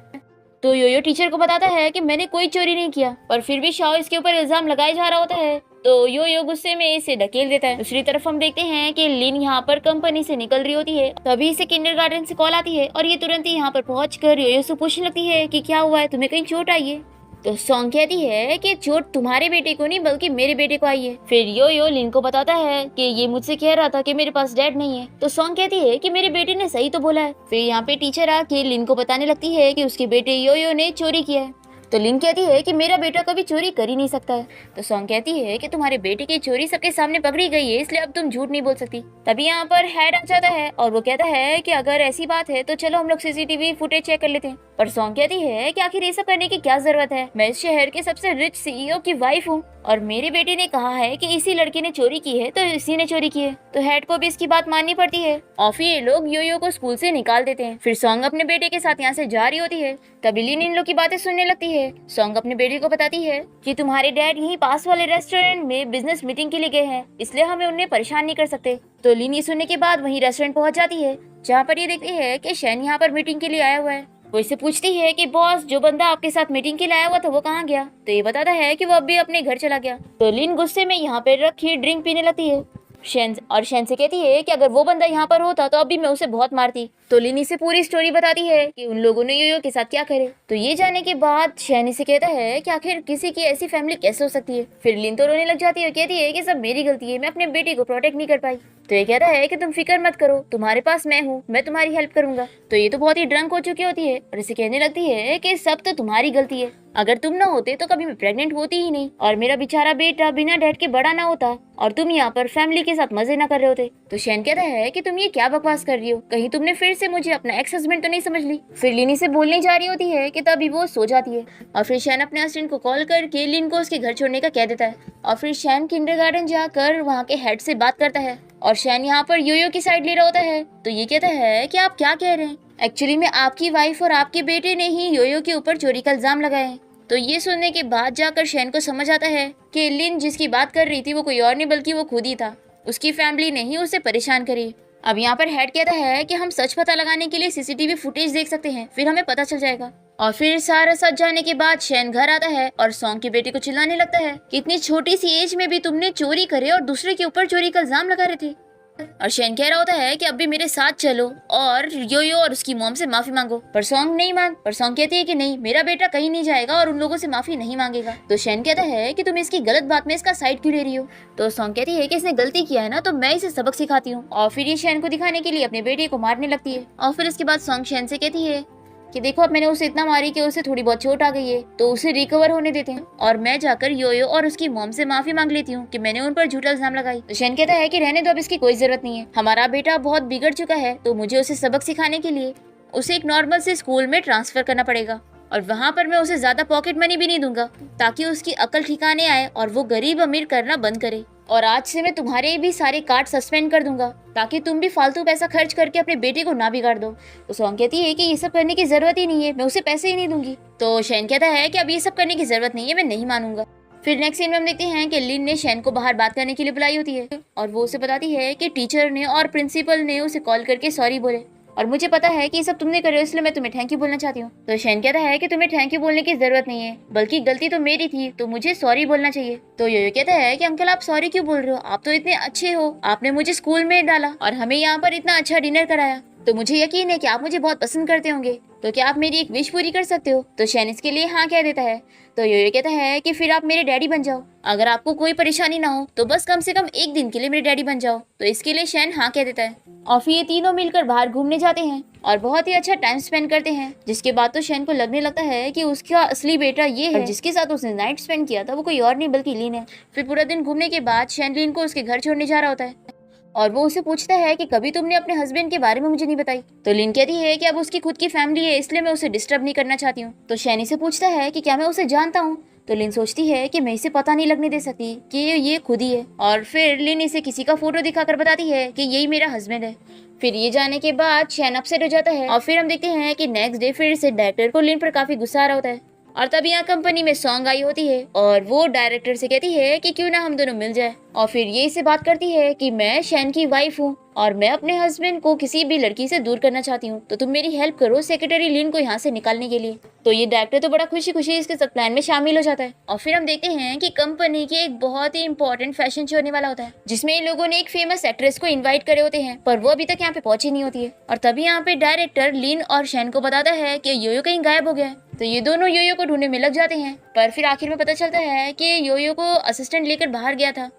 तो योयो टीचर को बताता है कि मैंने कोई चोरी नहीं किया, पर फिर भी शाओ इसके ऊपर इल्जाम लगाया जा रहा होता है। तो योयो गुस्से में इसे ढकेल देता है। दूसरी तरफ हम देखते हैं कि लिन यहाँ पर कंपनी से निकल रही होती है, तभी इसे किंडरगार्टन से कॉल आती है और ये तुरंत ही यहाँ पर पहुंचकर योयो से पूछने लगती है कि क्या हुआ है, तुम्हें कहीं चोट आई है? तो सॉन्ग कहती है कि चोट तुम्हारे बेटे को नहीं बल्कि मेरे बेटे को आई है। फिर योयो लिन को बताता है कि ये मुझसे कह रहा था कि मेरे पास डैड नहीं है। तो सॉन्ग कहती है कि मेरे बेटे ने सही तो बोला है। फिर यहाँ पे टीचर आके लिन को बताने लगती है कि उसके बेटे योयो ने चोरी किया है। तो लिन कहती है कि मेरा बेटा कभी चोरी कर ही नहीं सकता है। तो सॉन्ग कहती है कि तुम्हारे बेटे की चोरी सबके सामने पकड़ी गई है, इसलिए अब तुम झूठ नहीं बोल सकती। तभी यहाँ पर हेड आ जाता है और वो कहता है कि अगर ऐसी बात है तो चलो हम लोग सीसीटीवी फुटेज चेक कर लेते हैं। पर सॉन्ग कहती है कि आखिर ये सब करने की क्या जरूरत है, मैं इस शहर के सबसे रिच सीईओ की वाइफ हूँ और मेरे बेटे ने कहा है कि इसी लड़के ने चोरी की है तो इसी ने चोरी की है। तो हेड को भी इसकी बात माननी पड़ती है और फिर ये लोग योयो को स्कूल से निकाल देते हैं। फिर सॉन्ग अपने बेटे के साथ यहाँ से जा रही होती है, तभी लिन इन लोग की बातें सुनने लगती है। सॉन्ग अपने बेटे को बताती है कि तुम्हारे डैड यहीं पास वाले रेस्टोरेंट में बिजनेस मीटिंग के लिए गए हैं, इसलिए हमें उन्हें परेशान नहीं कर सकते। तो लिन ये सुनने के बाद वहीं रेस्टोरेंट पहुंच जाती है, जहाँ पर ये देखती है कि शैन यहाँ पर मीटिंग के लिए आया हुआ है। वो इसे पूछती है कि बॉस, जो बंदा आपके साथ मीटिंग के लिए आया हुआ था वो कहाँ गया? तो ये बताता है कि वो अभी अपने घर चला गया। तो लिन गुस्से में यहाँ पे रखी ड्रिंक पीने लगती है। शैन से कहती है कि अगर वो बंदा यहाँ पर होता तो अभी मैं उसे बहुत मारती। तो लिन इसे पूरी स्टोरी बताती है कि उन लोगों ने योयो के साथ क्या करे। तो ये जाने के बाद शैन से कहता है कि आखिर किसी की ऐसी फैमिली कैसे हो सकती है। फिर लिन तो रोने लग जाती है और कहती है कि सब मेरी गलती है, मैं अपने बेटे को प्रोटेक्ट नहीं कर पाई। तो ये कहता है कि तुम फिक्र मत करो, तुम्हारे पास मैं हूँ, मैं तुम्हारी हेल्प करूंगा। तो ये तो बहुत ही ड्रंक हो चुकी होती है और इसे कहने लगती है कि सब तो तुम्हारी गलती है, अगर तुम ना होते तो कभी मैं प्रेग्नेंट होती ही नहीं और मेरा बेचारा बेटा बिना डैड के बड़ा ना होता और तुम यहाँ पर फैमिली के साथ मजे ना कर रहे होते। तो शैन कहता है कि तुम ये क्या बकवास कर रही हो, कहीं तुमने फिर से मुझे अपना एक्स हस्बैंड तो नहीं समझ ली। फिर लिन से बोलने जा रही होती है कि तभी वो सो जाती है और फिर शैन अपने असिस्टेंट को कॉल करके लिन को उसके घर छोड़ने का कह देता है और फिर शैन किंडरगार्टन जाकर वहाँ के हेड से बात करता है और शैन यहाँ पर योयो की साइड ले रहा होता है। तो ये कहता है कि आप क्या कह रहे हैं, एक्चुअली में आपकी वाइफ और आपके बेटे ने ही योयो के ऊपर चोरी का इल्जाम लगाया है। तो ये सुनने के बाद जाकर शैन को समझ आता है कि लिन जिसकी बात कर रही थी वो कोई और नहीं बल्कि वो खुद ही था, उसकी फैमिली ने ही उसे परेशान करी। अब यहाँ पर हेड कहता है कि हम सच पता लगाने के लिए सीसीटीवी फुटेज देख सकते हैं, फिर हमें पता चल जाएगा। और फिर सारा सच जाने के बाद शैन घर आता है और सॉन्ग के बेटे को चिल्लाने लगता है कि इतनी छोटी सी एज में भी तुमने चोरी करे और दूसरे के ऊपर चोरी का इल्जाम लगा रहे थे। और शैन कह रहा होता है कि अब भी मेरे साथ चलो और योयो और उसकी मॉम से माफी मांगो। पर सॉन्ग कहती है कि नहीं, मेरा बेटा कहीं नहीं जाएगा और उन लोगों से माफी नहीं मांगेगा। तो शैन कहता है कि तुम इसकी गलत बात में इसका साइड क्यों ले रही हो। तो सॉन्ग कहती है कि इसने गलती किया है ना, तो मैं इसे सबक सिखाती हूँ। और फिर ये शैन को दिखाने के लिए अपने बेटे को मारने लगती है। और फिर इसके बाद सॉन्ग शैन से कहती है कि देखो अब मैंने उसे इतना मारी कि उसे थोड़ी बहुत चोट आ गई है, तो उसे रिकवर होने देते हैं और मैं जाकर योयो और उसकी मॉम से माफी मांग लेती हूँ कि मैंने उन पर झूठा इल्जाम लगाई। तो शैन कहता है कि रहने दो, अब इसकी कोई जरूरत नहीं है, हमारा बेटा बहुत बिगड़ चुका है, तो मुझे उसे सबक सिखाने के लिए उसे एक नॉर्मल से स्कूल में ट्रांसफर करना पड़ेगा और वहाँ पर मैं उसे ज्यादा पॉकेट मनी भी नहीं दूंगा ताकि उसकी अकल ठिकाने आए और वो गरीब अमीर करना बंद करे। और आज से मैं तुम्हारे भी सारे कार्ड सस्पेंड कर दूंगा ताकि तुम भी फालतू पैसा खर्च करके अपने बेटे को ना बिगाड़ दो। तो सॉन्ग कहती है कि ये सब करने की जरूरत ही नहीं है, मैं उसे पैसे ही नहीं दूंगी। तो शैन कहता है कि अब ये सब करने की जरूरत नहीं है, मैं नहीं मानूंगा। फिर नेक्स्ट सीन में हम देखते हैं कि लिन ने शैन को बाहर बात करने के लिए बुलाई होती है और वो उसे बताती है कि टीचर ने और प्रिंसिपल ने उसे कॉल करके सॉरी बोले और मुझे पता है कि ये सब तुमने करे, इसलिए मैं तुम्हें थैंक यू बोलना चाहती हूँ। तो शैन कहता है कि तुम्हें थैंक यू बोलने की जरूरत नहीं है, बल्कि गलती तो मेरी थी, तो मुझे सॉरी बोलना चाहिए। तो योयो कहता है कि अंकल आप सॉरी क्यों बोल रहे हो, आप तो इतने अच्छे हो, आपने मुझे स्कूल में डाला और हमें यहाँ पर इतना अच्छा डिनर कराया। तो मुझे यकीन है कि आप मुझे बहुत पसंद करते होंगे, तो क्या आप मेरी एक विश पूरी कर सकते हो? तो शैन इसके लिए हाँ कह देता है। तो योयो कहता है कि फिर आप मेरे डैडी बन जाओ, अगर आपको कोई परेशानी ना हो तो बस कम से कम एक दिन के लिए मेरे डैडी बन जाओ। तो इसके लिए शैन हाँ कह देता है और फिर ये तीनों मिलकर बाहर घूमने जाते हैं और बहुत ही अच्छा टाइम स्पेंड करते हैं। जिसके बाद तो शैन को लगने लगता है कि उसका असली बेटा ये है, जिसके साथ उसने नाइट स्पेंड किया था वो कोई और नहीं बल्कि लिन है। फिर पूरा दिन घूमने के बाद शैन लिन को उसके घर छोड़ने जा रहा होता है और वो उसे पूछता है कि कभी तुमने अपने हस्बैंड के बारे में मुझे नहीं बताई। तो लिन कहती है कि अब उसकी खुद की फैमिली है, इसलिए मैं उसे डिस्टर्ब नहीं करना चाहती हूँ। तो शैनी से पूछता है कि क्या मैं उसे जानता हूँ। तो लिन सोचती है कि मैं इसे पता नहीं लगने दे सकती कि ये खुद ही है, और फिर लिन इसे किसी का फोटो दिखाकर बताती है कि यही मेरा हस्बैंड है। फिर ये जाने के बाद शैन अपसेट हो जाता है और फिर हम देखते हैं कि नेक्स्ट डे फिर से डायरेक्टर को लिन पर काफी गुस्सा आ रहा होता है। और तभी यहाँ कंपनी में सॉन्ग आई होती है और वो डायरेक्टर से कहती है कि क्यों ना हम दोनों मिल जाए। और फिर ये इसे बात करती है कि मैं शैन की वाइफ हूँ और मैं अपने हस्बैंड को किसी भी लड़की से दूर करना चाहती हूँ, तो तुम मेरी हेल्प करो सेक्रेटरी लिन को यहाँ से निकालने के लिए। तो ये डायरेक्टर तो बड़ा खुशी खुशी इसके साथ प्लान में शामिल हो जाता है। और फिर हम देखते हैं कि कंपनी की एक बहुत ही इंपॉर्टेंट फैशन शो होने वाला होता है, जिसमें इन लोगों ने एक फेमस एक्ट्रेस को इन्वाइट करे होते हैं, पर वो अभी तक यहाँ पे पहुंची नहीं होती है। और तभी यहाँ पे डायरेक्टर लिन और शैन को बताता है कि योयो कहीं गायब हो गया है। तो ये दोनों योयो को ढूंढने में लग जाते हैं, पर फिर आखिर में पता चलता है कि योयो को असिस्टेंट लेकर बाहर गया था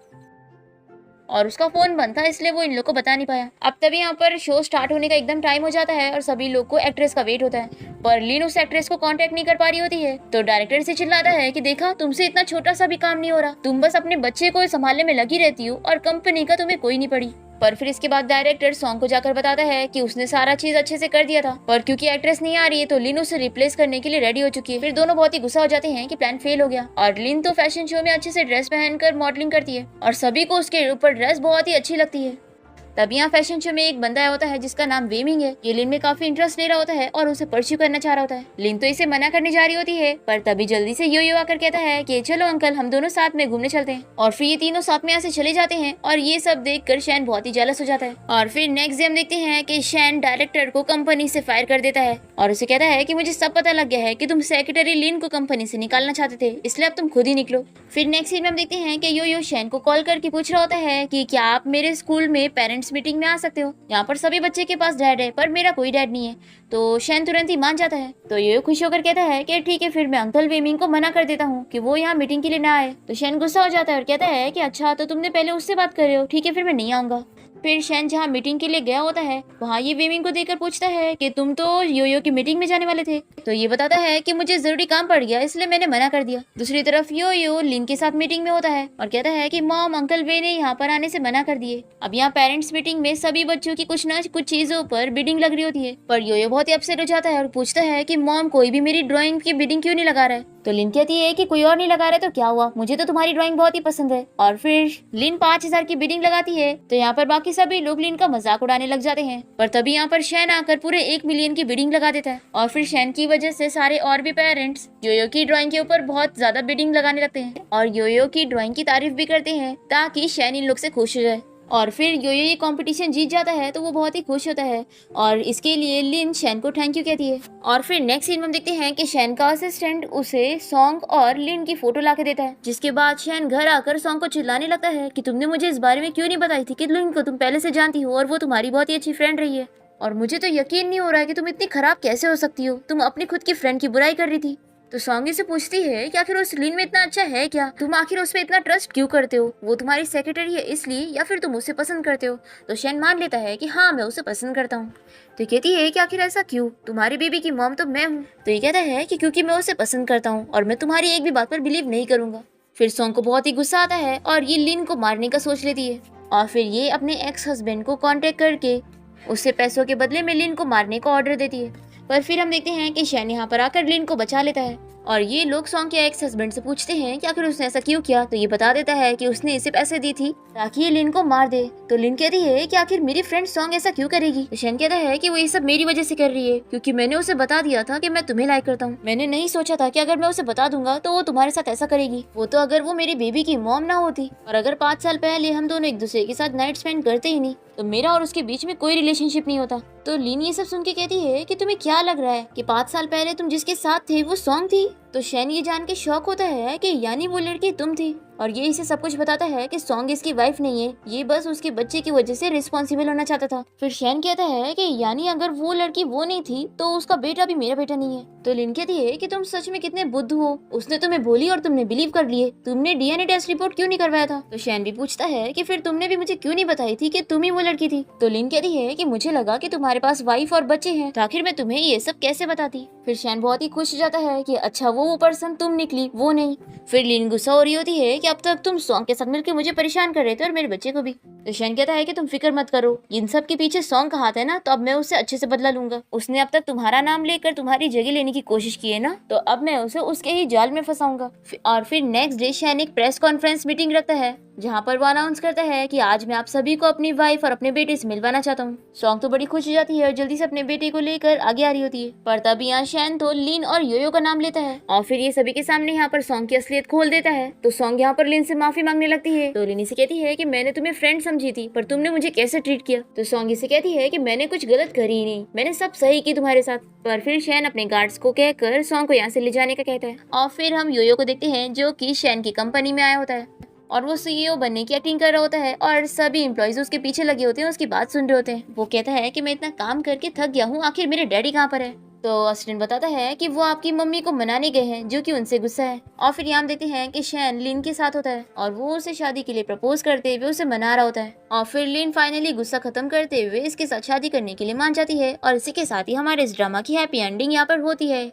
और उसका फोन बंद था, इसलिए वो इन लोग को बता नहीं पाया। अब तभी यहाँ पर शो स्टार्ट होने का एकदम टाइम हो जाता है और सभी लोग को एक्ट्रेस का वेट होता है, पर लिन उस एक्ट्रेस को कांटेक्ट नहीं कर पा रही होती है। तो डायरेक्टर से चिल्लाता है कि देखा, तुमसे इतना छोटा सा भी काम नहीं हो रहा, तुम बस अपने बच्चे को संभालने में लगी रहती हो और कंपनी का तुम्हें कोई नहीं पड़ी। पर फिर इसके बाद डायरेक्टर सॉन्ग को जाकर बताता है कि उसने सारा चीज अच्छे से कर दिया था, पर क्योंकि एक्ट्रेस नहीं आ रही है तो लिन उसे रिप्लेस करने के लिए रेडी हो चुकी है। फिर दोनों बहुत ही गुस्सा हो जाते हैं कि प्लान फेल हो गया। और लिन तो फैशन शो में अच्छे से ड्रेस पहनकर मॉडलिंग करती है और सभी को उसके ऊपर ड्रेस बहुत ही अच्छी लगती है। तभी यहाँ फैशन शो में एक बंदा आया होता है जिसका नाम वेमिंग है। ये लिन में काफी इंटरेस्ट ले रहा होता है और उसे परस्यू करना चाह रहा होता है। लिन तो इसे मना करने जा रही होती है, पर तभी जल्दी से योयो आकर कहता है कि चलो अंकल, हम दोनों साथ में घूमने चलते हैं। और फिर ये तीनों साथ में यहाँ से चले जाते हैं और ये सब देखकर शैन बहुत ही जेलस हो जाता है। और फिर नेक्स्ट डे हम देखते हैं कि शैन डायरेक्टर को कंपनी से फायर कर देता है और उसे कहता है कि मुझे सब पता लग गया है कि तुम सेक्रेटरी लिन को कंपनी से निकालना चाहते थे, इसलिए अब तुम खुद ही निकलो। फिर नेक्स्ट सीन में हम देखते हैं कि योयो शैन को कॉल करके पूछ रहा होता है कि क्या आप मेरे स्कूल में पेरेंट्स मीटिंग में आ सकते हो। यहाँ पर सभी बच्चे के पास डैड है पर मेरा कोई डैड नहीं है। तो शैन तुरंत ही मान जाता है। तो योयो खुश होकर कहता है कि ठीक है, फिर मैं अंकल वेमिंग को मना कर देता हूँ कि वो यहाँ मीटिंग के लिए ना आए। तो शैन गुस्सा हो जाता है और कहता है कि अच्छा, तो तुमने पहले उससे बात कर रहे हो, ठीक है फिर मैं नहीं आऊंगा। फिर शैन जहाँ मीटिंग के लिए गया होता है वहाँ ये वेमिंग को देखकर पूछता है कि तुम तो योयो की मीटिंग में जाने वाले थे। तो ये बताता है कि मुझे जरूरी काम पड़ गया, इसलिए मैंने मना कर दिया। दूसरी तरफ योयो लिन के साथ मीटिंग में होता है और कहता है कि मॉम, अंकल वे ने यहाँ पर आने से मना कर दिए। अब यहाँ पेरेंट्स मीटिंग में सभी बच्चों की कुछ न कुछ चीजों पर बिडिंग लग रही होती है, पर योयो बहुत ही अपसेट हो जाता है और पूछता है कि मॉम, कोई भी मेरी ड्राइंग की बिडिंग क्यों नहीं लगा रहा है। तो लिन कहती है कि कोई और नहीं लगा रहा तो क्या हुआ, मुझे तो तुम्हारी ड्राइंग बहुत ही पसंद है। और फिर लिन 5000 की बिडिंग लगाती है। तो यहाँ पर बाकी सभी लोग लिन का मजाक उड़ाने लग जाते हैं, पर तभी यहाँ पर शैन आकर पूरे 1 मिलियन की बिडिंग लगा देता है। और फिर शैन की वजह से सारे और भी पेरेंट्स योयो की ड्राइंग के ऊपर बहुत ज्यादा बिडिंग लगाने लगते हैं और योयो की ड्राइंग की तारीफ भी करते हैं ताकि शैन इन लोग से खुश हो जाए। और फिर योयो ये कंपटीशन जीत जाता है तो वो बहुत ही खुश होता है और इसके लिए लिन शैन को थैंक यू कहती है। और फिर नेक्स्ट सीन में हम देखते हैं कि शैन का असिस्टेंट उसे सॉन्ग और लिन की फोटो लाके देता है, जिसके बाद शैन घर आकर सॉन्ग को चिल्लाने लगता है कि तुमने मुझे इस बारे में क्यों नहीं बताई थी कि लिन को तुम पहले से जानती हो और वो तुम्हारी बहुत ही अच्छी फ्रेंड रही है, और मुझे तो यकीन नहीं हो रहा है कि तुम इतनी खराब कैसे हो सकती हो, तुम अपनी खुद की फ्रेंड की बुराई कर रही थी। तो सॉन्गी से पूछती है कि आखिर उस लिन में इतना अच्छा है क्या, तुम आखिर उस पर इतना ट्रस्ट क्यों करते हो, वो तुम्हारी सेक्रेटरी है इसलिए या फिर तुम उसे पसंद करते हो। तो शैन मान लेता है कि हाँ, मैं उसे पसंद करता हूँ। तो कहती है कि आखिर ऐसा क्यों, तुम्हारी बेबी की मॉम तो मैं हूँ। तो ये कहता है कि क्योंकि मैं उसे पसंद करता हूँ और मैं तुम्हारी एक भी बात पर बिलीव नहीं करूंगा। फिर सॉन्ग को बहुत ही गुस्सा आता है और ये लिन को मारने का सोच लेती है और फिर ये अपने एक्स हस्बैंड को कॉन्टेक्ट करके उससे पैसों के बदले में लिन को मारने का ऑर्डर देती है। पर फिर हम देखते हैं कि शैन यहाँ पर आकर लिन को बचा लेता है और ये लोग सॉन्ग के एक्स हस्बैंड से पूछते हैं कि आखिर उसने ऐसा क्यों किया। तो ये बता देता है कि उसने इसे पैसे दी थी ताकि ये लिन को मार दे। तो लिन कहती है कि आखिर मेरी फ्रेंड सॉन्ग ऐसा क्यों करेगी। तो शैन कहता है कि वो ये सब मेरी वजह से कर रही है क्योंकि मैंने उसे बता दिया था कि मैं तुम्हें लाइक करता हूँ। मैंने नहीं सोचा था कि अगर मैं उसे बता दूंगा तो वो तुम्हारे साथ ऐसा करेगी। वो तो अगर वो मेरी बेबी की मॉम ना होती और अगर 5 साल पहले हम दोनों एक दूसरे के साथ नाइट स्पेंड करते ही नहीं तो मेरा और उसके बीच में कोई रिलेशनशिप नहीं होता। तो लिन ये सब सुन के कहती है कि तुम्हें क्या लग रहा है कि 5 साल पहले तुम जिसके साथ थे वो सॉन्ग थी। तो शैन ये जान के शॉक होता है कि यानी वो लड़की तुम थी, और ये इसे सब कुछ बताता है कि सॉन्ग इसकी वाइफ नहीं है, ये बस उसके बच्चे की वजह से रिस्पॉन्सिबल होना चाहता था। फिर शैन कहता है कि यानी अगर वो लड़की वो नहीं थी तो उसका बेटा भी मेरा बेटा नहीं है। तो लिन कहती है कि तुम सच में कितने बुद्ध हो, उसने तुम्हें बोली और तुमने बिलीव कर लिए, तुमने डीएनए टेस्ट रिपोर्ट क्यों नहीं करवाया था। तो शैन भी पूछता है कि फिर तुमने भी मुझे क्यों नहीं बताई थी कि तुम ही वो लड़की थी। तो लिन कहती है कि मुझे लगा कि तुम्हारे पास वाइफ और बच्चे हैं, तो आखिर मैं तुम्हें ये सब कैसे बताती। फिर शैन बहुत ही खुश हो जाता है कि अच्छा वो पर्सन तुम निकली, वो नहीं। फिर लिन गुस्सा हो रही होती है कि अब तक तुम सॉन्ग के साथ मिलकर मुझे परेशान कर रहे थे और मेरे बच्चे को भी। तो शैन कहता है कि तुम फिक्र मत करो, इन सब के पीछे सॉन्ग का हाथ है ना, तो अब मैं उससे अच्छे से बदला लूंगा। उसने अब तक तुम्हारा नाम लेकर तुम्हारी जगह लेने की कोशिश की है ना, तो अब मैं उसे उसके ही जाल में फंसाऊंगा। और फिर नेक्स्ट डे शैन एक प्रेस कॉन्फ्रेंस मीटिंग रखता है जहाँ पर वो अनाउंस करता है कि आज मैं आप सभी को अपनी वाइफ और अपने बेटे से मिलवाना चाहता हूँ। सॉन्ग तो बड़ी खुश हो जाती है और जल्दी से अपने बेटे को लेकर आगे आ रही होती है, पर तभी यहाँ शैन तो लिन और योयो का नाम लेता है और फिर ये सभी के सामने यहाँ पर सॉन्ग की असलियत खोल देता है। तो सॉन्ग यहाँ पर लिन से माफी मांगने लगती है। तो लिन इसे कहती है कि मैंने तुम्हें फ्रेंड समझी थी, पर तुमने मुझे कैसे ट्रीट किया। तो सॉन्ग इसे कहती है कि मैंने कुछ गलत करी ही नहीं, मैंने सब सही की तुम्हारे साथ। पर फिर शैन अपने गार्ड्स को कहकर सॉन्ग को यहाँ से ले जाने का कहता है। और फिर हम योयो को देखते हैं जो कि शैन की कंपनी में आया होता है और वो सीईओ बनने की एक्टिंग कर रहा होता है और सभी एम्प्लॉइज उसके पीछे लगे होते हैं, उसकी बात सुन रहे होते हैं। वो कहता है कि मैं इतना काम करके थक गया हूँ, आखिर मेरे डैडी कहाँ पर है। तो असिस्टेंट बताता है कि वो आपकी मम्मी को मनाने गए हैं, जो कि उनसे गुस्सा है। और फिर यहाँ देखते हैं कि शैन लिन के साथ होता है और वो उसे शादी के लिए प्रपोज करते हुए उसे मना रहा होता है। और फिर लिन फाइनली गुस्सा खत्म करते हुए इसके साथ शादी करने के लिए मान जाती है। और इसी के साथ ही हमारे इस ड्रामा की हैप्पी एंडिंग यहाँ पर होती है।